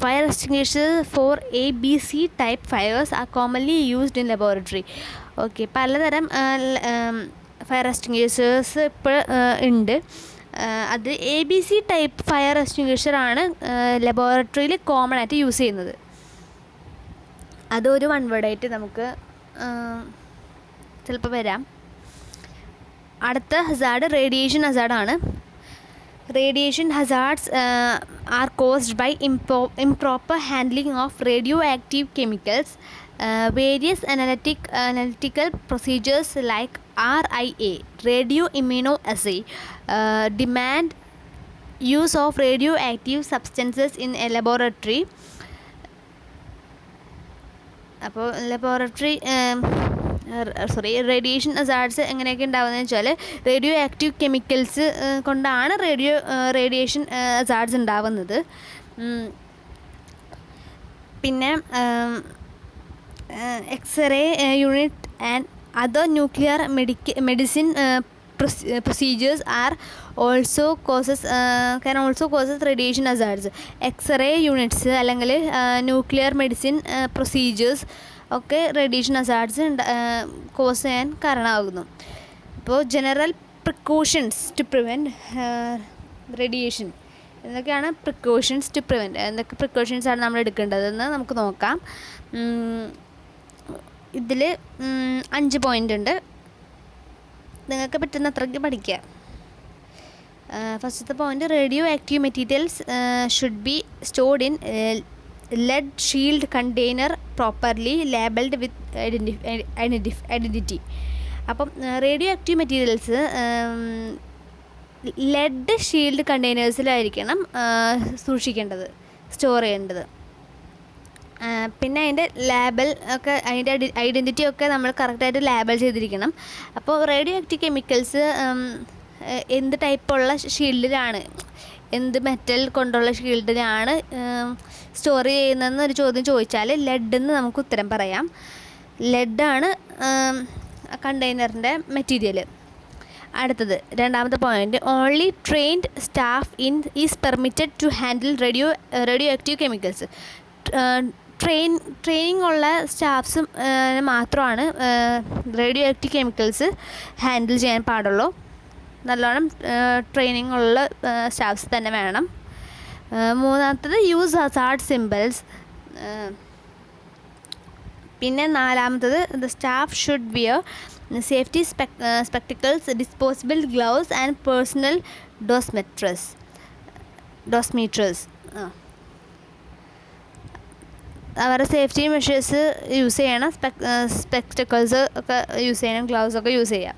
Fire extinguishers for ABC type fires are commonly used in laboratory. Okay, പലതരം ഫയർ എക്സ്റ്റിങ്ക്വിഷേഴ്സ് ഇപ്പോൾ ഉണ്ട്. അത് ABC ടൈപ്പ് ഫയർ എക്സ്റ്റിങ്ക്വിഷറാണ് ലബോറട്ടറിയിൽ കോമൺ ആയിട്ട് യൂസ് ചെയ്യുന്നത്. അതൊരു വൺ വേർഡായിട്ട് നമുക്ക് ചിലപ്പോൾ വരാം. അടുത്ത ഹസാർഡ് റേഡിയേഷൻ ഹസാർഡാണ്. Radiation hazards are caused by improper handling of radioactive chemicals. Various analytical procedures like RIA, radioimmunoassay, demand use of radioactive substances in a laboratory. അപ്പോൾ റേഡിയേഷൻ ഹസാർഡ്സ് എങ്ങനെയൊക്കെ ഉണ്ടാവുന്നതെന്ന് വെച്ചാൽ റേഡിയോ ആക്റ്റീവ് കെമിക്കൽസ് കൊണ്ടാണ് റേഡിയേഷൻ ഹസാർഡ്സ് ഉണ്ടാവുന്നത്. പിന്നെ X-ray unit and other nuclear medicine procedures are also can also causes radiation hazards. X-ray units അല്ലെങ്കിൽ ന്യൂക്ലിയർ മെഡിസിൻ പ്രൊസീജിയേഴ്സ് ഒക്കെ റേഡിയേഷൻ ഹസാർഡ്സ് കോസ് ചെയ്യാൻ കാരണമാകുന്നു. അപ്പോൾ general precautions to prevent radiation, എന്തൊക്കെയാണ് പ്രിക്കോഷൻസ് ടു പ്രിവെൻറ്റ്, എന്തൊക്കെ പ്രിക്കോഷൻസാണ് നമ്മൾ എടുക്കേണ്ടതെന്ന് നമുക്ക് നോക്കാം. ഇതിൽ 5 പോയിൻ്റ് ഉണ്ട്, നിങ്ങൾക്ക് പറ്റുന്ന അത്രയ്ക്ക് പഠിക്കുക. ഫസ്റ്റത്തെ point, radioactive materials should be stored in lead shield container properly labeled with identity. അപ്പം radioactive materials lead shield കണ്ടെയ്നേഴ്സിലായിരിക്കണം സൂക്ഷിക്കേണ്ടത്, സ്റ്റോർ ചെയ്യേണ്ടത്. പിന്നെ അതിൻ്റെ ലേബൽ ഒക്കെ, അതിൻ്റെ ഐഡൻറ്റിറ്റി ഒക്കെ നമ്മൾ കറക്റ്റായിട്ട് ലേബൽ ചെയ്തിരിക്കണം. അപ്പോൾ റേഡിയോ ആക്റ്റീവ് കെമിക്കൽസ് എന്ത് ടൈപ്പുള്ള ഷീൽഡിലാണ്, എന്ത് മെറ്റൽ കൊണ്ടുള്ള ഷീൽഡിലാണ് സ്റ്റോർ ചെയ്യുന്നതെന്നൊരു ചോദ്യം ചോദിച്ചാൽ ലെഡെന്ന് നമുക്ക് ഉത്തരം പറയാം. ലെഡാണ് കണ്ടെയ്നറിൻ്റെ മെറ്റീരിയൽ. അടുത്തത് രണ്ടാമത്തെ point, only trained staff is permitted to handle radioactive chemicals. Training ഉള്ള സ്റ്റാഫ്സും മാത്രമാണ് റേഡിയോ ആക്റ്റീവ് കെമിക്കൽസ് ഹാൻഡിൽ ചെയ്യാൻ പാടുള്ളൂ. നല്ലോണം ട്രെയിനിങ് ഉള്ള സ്റ്റാഫ്സ് തന്നെ വേണം. മൂന്നാമത്തത് യൂസ് ഹസാർഡ് സിമ്പിൾസ്. പിന്നെ നാലാമത്തത് the staff should wear safety spectacles, disposable gloves and personal dosimeters. അവരുടെ സേഫ്റ്റി മെഷേഴ്സ് യൂസ് ചെയ്യണം. സ്പെക്ടക്കിൾസ് ഒക്കെ യൂസ് ചെയ്യണം, ഗ്ലൗസ് ഒക്കെ യൂസ് ചെയ്യാം.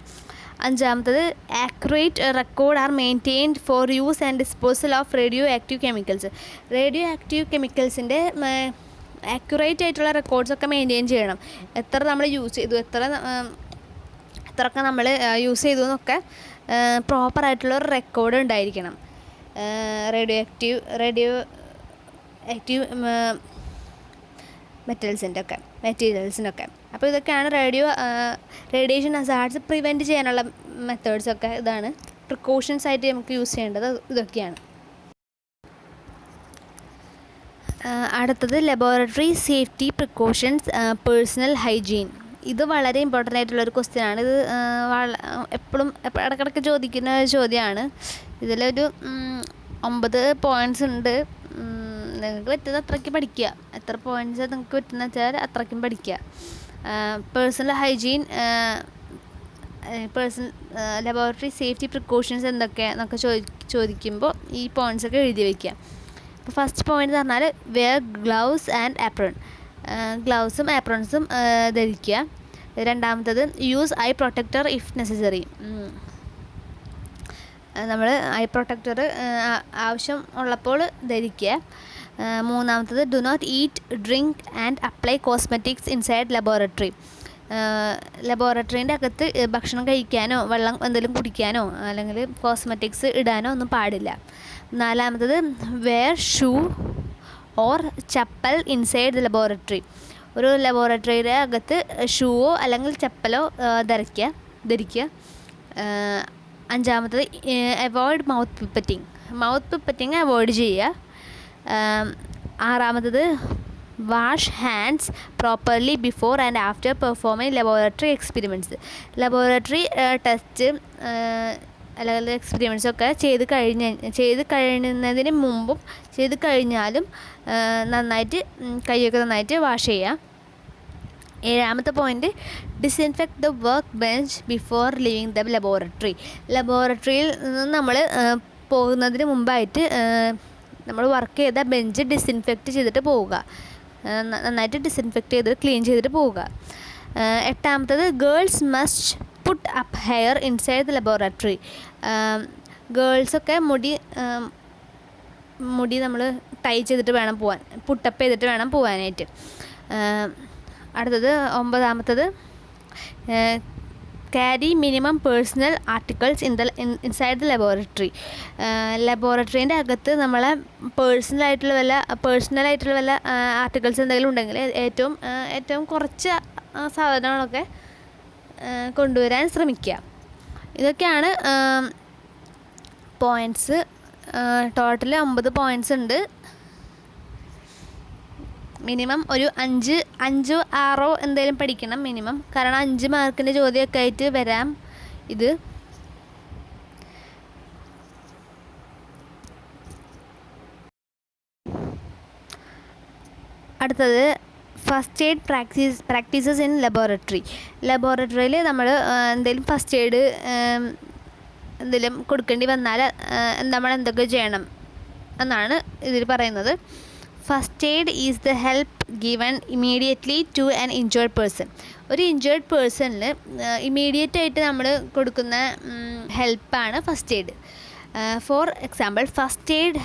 അഞ്ചാമത്തത് accurate record are maintained for use and disposal of radioactive chemicals. Radioactive കെമിക്കൽസിൻ്റെ ആക്യുറേറ്റ് ആയിട്ടുള്ള റെക്കോർഡ്സൊക്കെ മെയിൻറ്റെയിൻ ചെയ്യണം. എത്ര നമ്മൾ യൂസ് ചെയ്തു, എത്രയൊക്കെ നമ്മൾ യൂസ് ചെയ്തു എന്നൊക്കെ പ്രോപ്പറായിട്ടുള്ളൊരു റെക്കോർഡ് ഉണ്ടായിരിക്കണം റേഡിയോ ആക്റ്റീവ് മെറ്റീരിയൽസിനൊക്കെ. അപ്പോൾ ഇതൊക്കെയാണ് റേഡിയേഷൻ ഹസാർഡ്സ് പ്രിവെൻറ്റ് ചെയ്യാനുള്ള മെത്തേഡ്സൊക്കെ. ഇതാണ് പ്രിക്കോഷൻസ് ആയിട്ട് നമുക്ക് യൂസ് ചെയ്യേണ്ടത്, ഇതൊക്കെയാണ്. അടുത്തത് laboratory safety precautions, personal hygiene. ഇത് വളരെ ഇമ്പോർട്ടൻ്റ് ആയിട്ടുള്ളൊരു ക്വസ്റ്റ്യൻ ആണ്. ഇത് എപ്പോഴും ഇടയ്ക്കിടയ്ക്ക് ചോദിക്കുന്ന ഒരു ചോദ്യമാണ്. ഇതിലൊരു 9 പോയിൻറ്റ്സ് ഉണ്ട്. നിങ്ങൾക്ക് പറ്റുന്ന അത്രയ്ക്ക് പഠിക്കുക. എത്ര പോയിൻറ്റ്സ് നിങ്ങൾക്ക് പറ്റുന്ന വെച്ചാൽ അത്രയ്ക്കും പഠിക്കുക. Personal hygiene, laboratory safety precautions എന്തൊക്കെയാണെന്നൊക്കെ ചോദിക്കുമ്പോൾ ഈ പോയിൻറ്റ്സൊക്കെ എഴുതി വയ്ക്കുക. അപ്പോൾ ഫസ്റ്റ് പോയിൻ്റ് എന്ന് പറഞ്ഞാൽ വെയർ ഗ്ലൗസ് ആൻഡ് ആപ്രൺ. ഗ്ലൗസും ആപ്രൺസും ധരിക്കുക. രണ്ടാമത്തത് use eye protector if necessary. നമ്മൾ ഐ പ്രൊട്ടക്ടർ ആവശ്യം ഉള്ളപ്പോൾ ധരിക്കുക. മൂന്നാമത്തത് do not eat, drink and apply cosmetics inside laboratory. ലബോറട്ടറീൻ്റെ അകത്ത് ഭക്ഷണം കഴിക്കാനോ വെള്ളം എന്തെങ്കിലും കുടിക്കാനോ അല്ലെങ്കിൽ കോസ്മെറ്റിക്സ് ഇടാനോ ഒന്നും പാടില്ല. നാലാമത്തത് wear shoe or chappal inside the laboratory. ഒരു ലബോറട്ടറിയുടെ അകത്ത് ഷൂവോ അല്ലെങ്കിൽ ചപ്പലോ ധരിക്കുക. അഞ്ചാമത്തത് അവോയ്ഡ് മൗത്ത് പിപ്പറ്റിങ് അവോയ്ഡ് ചെയ്യുക. ആറാമത്തത് wash hands properly before and after performing laboratory experiments. Laboratory test അല്ലെങ്കിൽ എക്സ്പെരിമെൻറ്റ്സൊക്കെ ചെയ്ത് കഴിയുന്നതിന് മുമ്പും ചെയ്ത് കഴിഞ്ഞാലും കൈയൊക്കെ നന്നായിട്ട് വാഷ് ചെയ്യുക. ഏഴാമത്തെ point disinfect the work bench before living the laboratory. ലബോറട്ടറിയിൽ നിന്ന് നമ്മൾ പോകുന്നതിന് മുമ്പായിട്ട് നമ്മൾ വർക്ക് ചെയ്ത ബെഞ്ച് ഡിസിൻഫെക്റ്റ് ചെയ്തിട്ട് പോവുക. നന്നായിട്ട് ഡിസിൻഫെക്റ്റ് ചെയ്തിട്ട് ക്ലീൻ ചെയ്തിട്ട് പോവുക. എട്ടാമത്തത് girls must put up hair inside the laboratory. ഗേൾസൊക്കെ മുടി നമ്മൾ ടൈ ചെയ്തിട്ട് വേണം പോകാൻ, പുട്ടപ്പ് ചെയ്തിട്ട് വേണം പോകാനായിട്ട്. അടുത്തത് ഒമ്പതാമത്തത് carry minimum personal articles inside the laboratory. ലബോറട്ടറീൻ്റെ അകത്ത് നമ്മളെ പേഴ്സണലായിട്ടുള്ള വല്ല ആർട്ടിക്കിൾസ് എന്തെങ്കിലും ഉണ്ടെങ്കിൽ ഏറ്റവും കുറച്ച് സാധനങ്ങളൊക്കെ കൊണ്ടുവരാൻ ശ്രമിക്കുക. ഇതൊക്കെയാണ് പോയിൻറ്റ്സ്. ടോട്ടൽ 9 പോയിൻറ്റ്സ് ഉണ്ട്. മിനിമം ഒരു 5 6 എന്തെങ്കിലും പഠിക്കണം മിനിമം. കാരണം 5 മാർക്കിൻ്റെ ചോദ്യമൊക്കെ ആയിട്ട് വരാം ഇത്. അടുത്തത് first aid practices in laboratory. ലബോറട്ടറിയിൽ നമ്മൾ എന്തെങ്കിലും ഫസ്റ്റ് എയ്ഡ് എന്തെങ്കിലും കൊടുക്കേണ്ടി വന്നാൽ നമ്മൾ എന്തൊക്കെ ചെയ്യണം എന്നാണ് ഇതിൽ പറയുന്നത്. First aid is the help given immediately to an injured person. ഒരു ഇഞ്ചേർഡ് പേഴ്സണിൽ ഇമീഡിയറ്റായിട്ട് നമ്മൾ കൊടുക്കുന്ന ഹെൽപ്പാണ് first aid. For example, first aid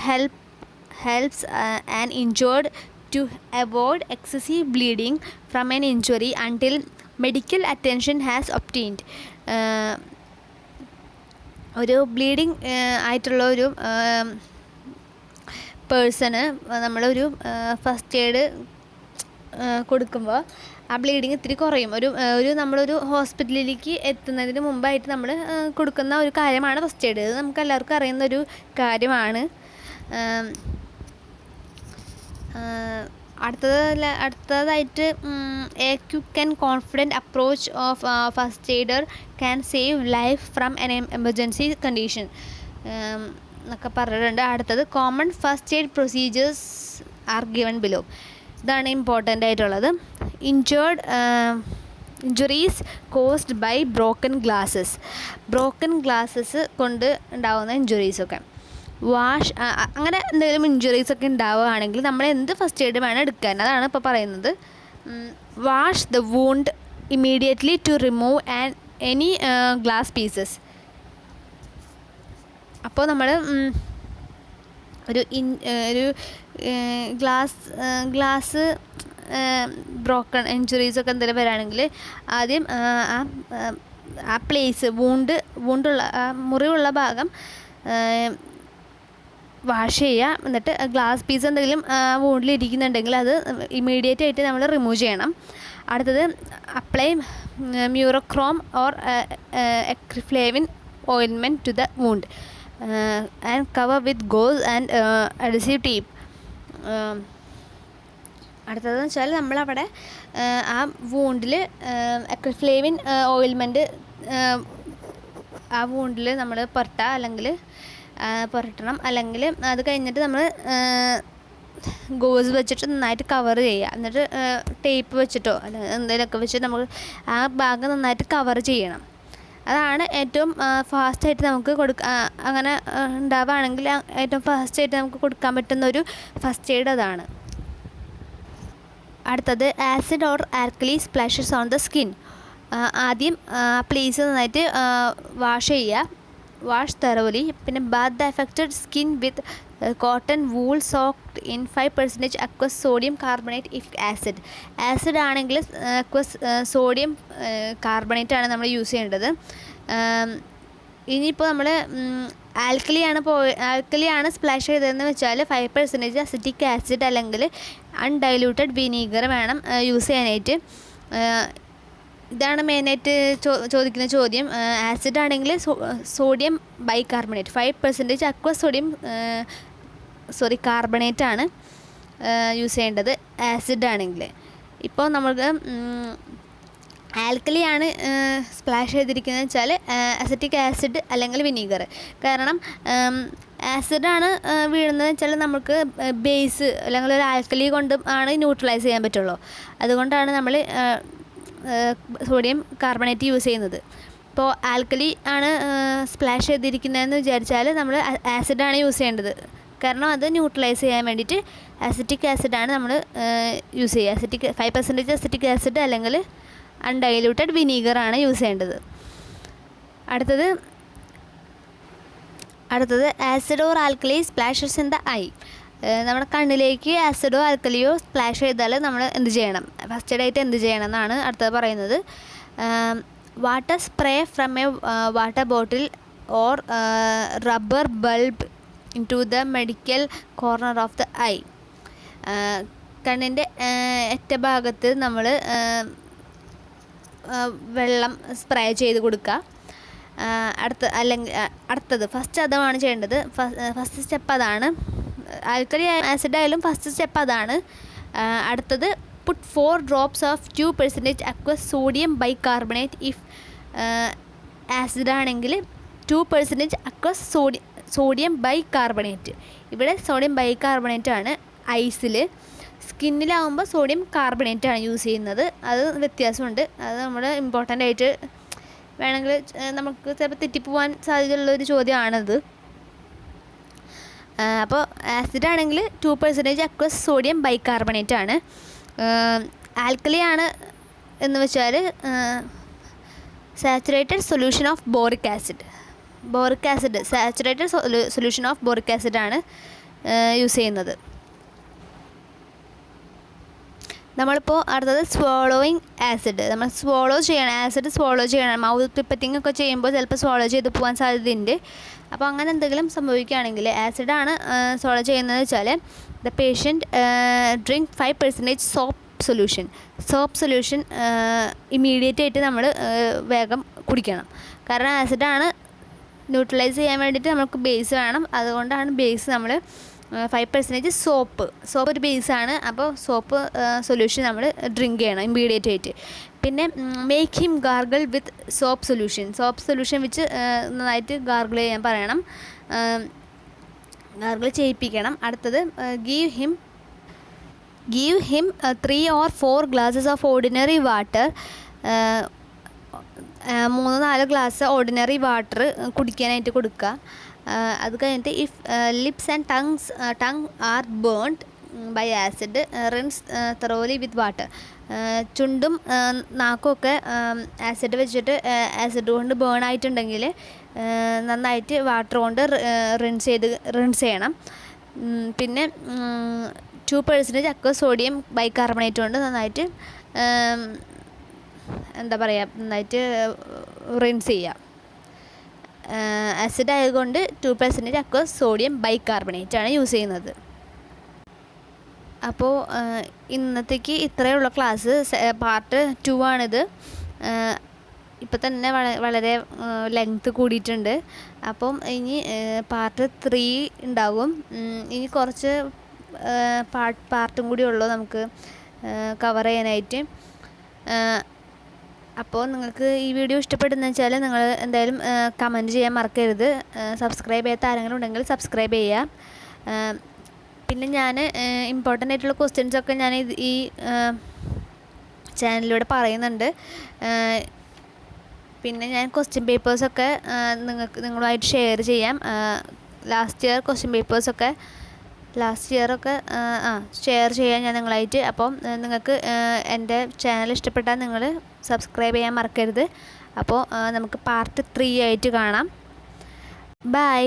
helps an injured to avoid excessive bleeding from an injury until medical attention has obtained. ഒരു ബ്ലീഡിങ് ആയിട്ടുള്ള ഒരു പേഴ്സണ് നമ്മളൊരു ഫസ്റ്റ് എയ്ഡ് കൊടുക്കുമ്പോൾ ആ ബ്ലീഡിങ് ഇത്തിരി കുറയും. നമ്മളൊരു ഹോസ്പിറ്റലിലേക്ക് എത്തുന്നതിന് മുമ്പായിട്ട് നമ്മൾ കൊടുക്കുന്ന ഒരു കാര്യമാണ് ഫസ്റ്റ് എയ്ഡ്. ഇത് നമുക്ക് എല്ലാവർക്കും അറിയുന്നൊരു കാര്യമാണ്. അടുത്തതായിട്ട് a quick and confident approach of first aider can save life from an emergency condition എന്നൊക്കെ പറഞ്ഞിട്ടുണ്ട്. അടുത്തത് common first aid procedures are given below. ഇതാണ് ഇമ്പോർട്ടൻ്റ് ആയിട്ടുള്ളത്. Injured injuries caused by broken glasses കൊണ്ട് ഉണ്ടാകുന്ന ഇഞ്ചുറീസൊക്കെ. അങ്ങനെ എന്തെങ്കിലും ഇഞ്ചുറീസൊക്കെ ഉണ്ടാവുകയാണെങ്കിൽ നമ്മൾ എന്ത് ഫസ്റ്റ് എയ്ഡ് വേണം എടുക്കാൻ, അതാണ് ഇപ്പോൾ പറയുന്നത്. Wash the wound immediately to remove any glass pieces. അപ്പോൾ നമ്മൾ ഒരു ഗ്ലാസ് ബ്രോക്കൺ ഇഞ്ചുറീസൊക്കെ എന്തെങ്കിലും വരികയാണെങ്കിൽ ആദ്യം ആ പ്ലേസ് വൂണ്ടുള്ള മുറിവുള്ള ഭാഗം വാഷ് ചെയ്യുക. എന്നിട്ട് ഗ്ലാസ് പീസ് എന്തെങ്കിലും വൂണ്ടിൽ ഇരിക്കുന്നുണ്ടെങ്കിൽ അത് ഇമ്മീഡിയറ്റ് ആയിട്ട് നമ്മൾ റിമൂവ് ചെയ്യണം. അടുത്തത് apply mercurochrome or acriflavine ointment to the wound and cover with gauze and adhesive tape. അടുത്തതെന്ന് വെച്ചാൽ നമ്മളവിടെ ആ വൂണ്ടിൽ എക്രിഫ്ലേവിൻ ഓയിൽമെൻറ്റ് ആ വൂണ്ടിൽ നമ്മൾ പുരട്ടണം. അല്ലെങ്കിൽ അത് കഴിഞ്ഞിട്ട് നമ്മൾ ഗോസ് വെച്ചിട്ട് നന്നായിട്ട് കവർ ചെയ്യുക. എന്നിട്ട് ടേപ്പ് വെച്ചിട്ടോ അല്ല എന്തെങ്കിലുമൊക്കെ വെച്ചിട്ട് നമ്മൾ ആ ഭാഗം നന്നായിട്ട് കവർ ചെയ്യണം. അതാണ് ഏറ്റവും ഫാസ്റ്റായിട്ട് നമുക്ക് അങ്ങനെ ഉണ്ടാവുകയാണെങ്കിൽ ഏറ്റവും ഫാസ്റ്റായിട്ട് നമുക്ക് കൊടുക്കാൻ പറ്റുന്നൊരു ഫസ്റ്റ് എയ്ഡ് അതാണ്. അടുത്തത് acid or alkali splashes on the skin. ആദ്യം പ്ലേസ് നന്നായിട്ട് വാഷ് ചെയ്യുക, വാഷ് തെറോലി. പിന്നെ bath the affected skin with cotton wool soaked in 5% aqueous sodium carbonate if acid ആണെങ്കിൽ അക്വസ് സോഡിയം കാർബണേറ്റ് ആണ് നമ്മൾ യൂസ് ചെയ്യേണ്ടത്. ഇനിയിപ്പോൾ നമ്മൾ ആൽക്കലിയാണ് സ്പ്ലാഷ് ചെയ്തതെന്ന് വെച്ചാൽ 5% അസിറ്റിക് ആസിഡ് അല്ലെങ്കിൽ അൺഡൈല്യൂട്ടഡ് വിനീഗർ വേണം യൂസ് ചെയ്യാനായിട്ട്. ഇതാണ് മെയിനായിട്ട് ചോദിക്കുന്ന ചോദ്യം. ആസിഡ് ആണെങ്കിൽ sodium bicarbonate 5% aqueous sodium carbonate ആണ് യൂസ് ചെയ്യേണ്ടത് ആസിഡ് ആണെങ്കിൽ. ഇപ്പോൾ നമുക്ക് ആൽക്കലിയാണ് സ്പ്ലാഷ് ചെയ്തിരിക്കുന്നത് വെച്ചാൽ അസറ്റിക് ആസിഡ് അല്ലെങ്കിൽ വിനീഗർ. കാരണം ആസിഡാണ് വീഴുന്നത് വെച്ചാൽ നമുക്ക് ബേസ് അല്ലെങ്കിൽ ഒരു ആൽക്കലി കൊണ്ട് ആണ് ന്യൂട്രലൈസ് ചെയ്യാൻ പറ്റുള്ളൂ. അതുകൊണ്ടാണ് നമ്മൾ സോഡിയം കാർബണേറ്റ് യൂസ് ചെയ്യുന്നത്. ഇപ്പോൾ ആൽക്കലി ആണ് സ്പ്ലാഷ് ചെയ്തിരിക്കുന്നതെന്ന് വിചാരിച്ചാൽ നമ്മൾ ആസിഡാണ് യൂസ് ചെയ്യേണ്ടത്. കാരണം അത് ന്യൂട്രലൈസ് ചെയ്യാൻ വേണ്ടിയിട്ട് അസറ്റിക് ആസിഡാണ് നമ്മൾ യൂസ് ചെയ്യുക. 5% അസറ്റിക് ആസിഡ് അല്ലെങ്കിൽ അൺഡൈല്യൂട്ടഡ് വിനീഗറാണ് യൂസ് ചെയ്യേണ്ടത്. അടുത്തത് acid or alkali splashes in the eye. നമ്മുടെ കണ്ണിലേക്ക് ആസിഡോ ആൽക്കലിയോ സ്പ്ലാഷ് ചെയ്താൽ നമ്മൾ എന്ത് ചെയ്യണം, ഫസ്റ്റ് എയ്ഡായിട്ട് എന്ത് ചെയ്യണം എന്നാണ് അടുത്തത് പറയുന്നത്. Water spray from a water bottle or rubber bulb into the medical corner of the eye. കണ്ണിൻ്റെ ഭാഗത്ത് നമ്മൾ വെള്ളം സ്പ്രേ ചെയ്ത് കൊടുക്കുക. അടുത്തത് ഫസ്റ്റ് അതാണ് ചെയ്യേണ്ടത്. ഫസ്റ്റ് സ്റ്റെപ്പ് അതാണ്. ആൽക്കലി ആസിഡ് ആയാലും ഫസ്റ്റ് സ്റ്റെപ്പ് അതാണ്. അടുത്തത് put 4 drops of 2% aqueous sodium bicarbonate if acid ആണെങ്കിൽ 2% അക്വസ് സോഡിയം ബൈകാർബണേറ്റ്. ഇവിടെ സോഡിയം ബൈകാർബണേറ്റ് ആണ് ഐസിൽ. സ്കിന്നിലാവുമ്പോൾ സോഡിയം കാർബണേറ്റ് ആണ് യൂസ് ചെയ്യുന്നത്. അത് വ്യത്യാസമുണ്ട്. അത് നമ്മൾ ഇമ്പോർട്ടൻ്റ് ആയിട്ട് വേണമെങ്കിൽ നമുക്ക് ചിലപ്പോൾ തെറ്റിപ്പോവാൻ സാധ്യതയുള്ളൊരു ചോദ്യമാണത്. അപ്പോൾ ആസിഡ് ആണെങ്കിൽ 2% അക്വസ് സോഡിയം ബൈകാർബണേറ്റ് ആണ്. ആൽക്കലി ആണ് എന്ന് വെച്ചാൽ saturated solution of boric acid saturated solution of boric acid ആണ് യൂസ് ചെയ്യുന്നത്. നമ്മളിപ്പോൾ അടുത്തത് സ്വോളോയിങ് ആസിഡ്. നമ്മൾ ആസിഡ് സ്വോളോ ചെയ്യണം. മൗത്ത് പിപ്പറ്റിംഗ് ഒക്കെ ചെയ്യുമ്പോൾ ചിലപ്പോൾ സ്വോളോ ചെയ്ത് പോകാൻ സാധ്യതയുണ്ട്. അപ്പോൾ അങ്ങനെ എന്തെങ്കിലും സംഭവിക്കുകയാണെങ്കിൽ ആസിഡാണ് സ്വോളോ ചെയ്യുന്നത് വെച്ചാൽ the patient drink 5% soap solution immediate ആയിട്ട് നമ്മൾ വേഗം കുടിക്കണം. കാരണം ആസിഡാണ് ന്യൂട്രലൈസ് ചെയ്യാൻ വേണ്ടിയിട്ട് നമുക്ക് ബേസ് വേണം. അതുകൊണ്ടാണ് ബേസ് നമ്മൾ 5% സോപ്പ് ഒരു ബേസാണ്. അപ്പോൾ സോപ്പ് സൊല്യൂഷൻ നമ്മൾ ഡ്രിങ്ക് ചെയ്യണം ഇമ്മീഡിയറ്റ് ആയിട്ട്. പിന്നെ make him gargle with soap solution വെച്ച് നന്നായിട്ട് ഗാർഗിൾ ചെയ്യാൻ പറയണം, ഗാർഗിൾ ചെയ്യിപ്പിക്കണം. അടുത്തത് give him 3 or 4 glasses of ordinary water 3-4 glass ordinary water കുടിക്കാനായിട്ട് കൊടുക്കുക. അത് കഴിഞ്ഞിട്ട് if lips and tongue are burned by acid rinse thoroughly with water. ചുണ്ടും നാക്കുമൊക്കെ ആസിഡ് വെച്ചിട്ട് ആസിഡ് കൊണ്ട് ബേൺ ആയിട്ടുണ്ടെങ്കിൽ നന്നായിട്ട് വാട്ടർ കൊണ്ട് റിൻസ് ചെയ്യണം. പിന്നെ 2% aqueous sodium ബൈകാർബണേറ്റ് കൊണ്ട് നന്നായിട്ട് എന്താ പറയുക, നന്നായിട്ട് റിൻസ് ചെയ്യുക. ആസിഡ് ആയതുകൊണ്ട് 2% aqueous sodium ബൈകാർബണേറ്റ് ആണ് യൂസ് ചെയ്യുന്നത്. അപ്പോൾ ഇന്നത്തേക്ക് ഇത്രയുള്ള ക്ലാസ്, പാർട്ട് 2 ആണിത്. ഇപ്പം തന്നെ വളരെ ലെങ്ത്ത് കൂടിയിട്ടുണ്ട്. അപ്പം ഇനി പാർട്ട് 3 ഉണ്ടാകും. ഇനി കുറച്ച് പാർട്ടും കൂടി ഉള്ളൂ നമുക്ക് കവർ ചെയ്യാനായിട്ട്. അപ്പോൾ നിങ്ങൾക്ക് ഈ വീഡിയോ ഇഷ്ടപ്പെടുന്നതെന്ന് വെച്ചാൽ നിങ്ങൾ എന്തായാലും കമൻറ്റ് ചെയ്യാൻ മറക്കരുത്. സബ്സ്ക്രൈബ് ചെയ്യാത്ത ആരെങ്കിലും ഉണ്ടെങ്കിൽ സബ്സ്ക്രൈബ് ചെയ്യുക. പിന്നെ ഞാൻ ഇമ്പോർട്ടൻ്റ് ആയിട്ടുള്ള ക്വസ്റ്റ്യൻസൊക്കെ ഞാൻ ഈ ചാനലിലൂടെ പറയുന്നുണ്ട്. പിന്നെ ഞാൻ ക്വസ്റ്റ്യൻ പേപ്പേഴ്സൊക്കെ നിങ്ങളുമായിട്ട് ഷെയർ ചെയ്യാം. ലാസ്റ്റ് ഇയറൊക്കെ ഷെയർ ചെയ്യാം ഞാൻ നിങ്ങളായിട്ട്. അപ്പം നിങ്ങൾക്ക് എൻ്റെ ചാനൽ ഇഷ്ടപ്പെട്ടാൽ നിങ്ങൾ സബ്സ്ക്രൈബ് ചെയ്യാൻ മറക്കരുത്. അപ്പോൾ നമുക്ക് പാർട്ട് 3 ആയിട്ട് കാണാം. ബൈ.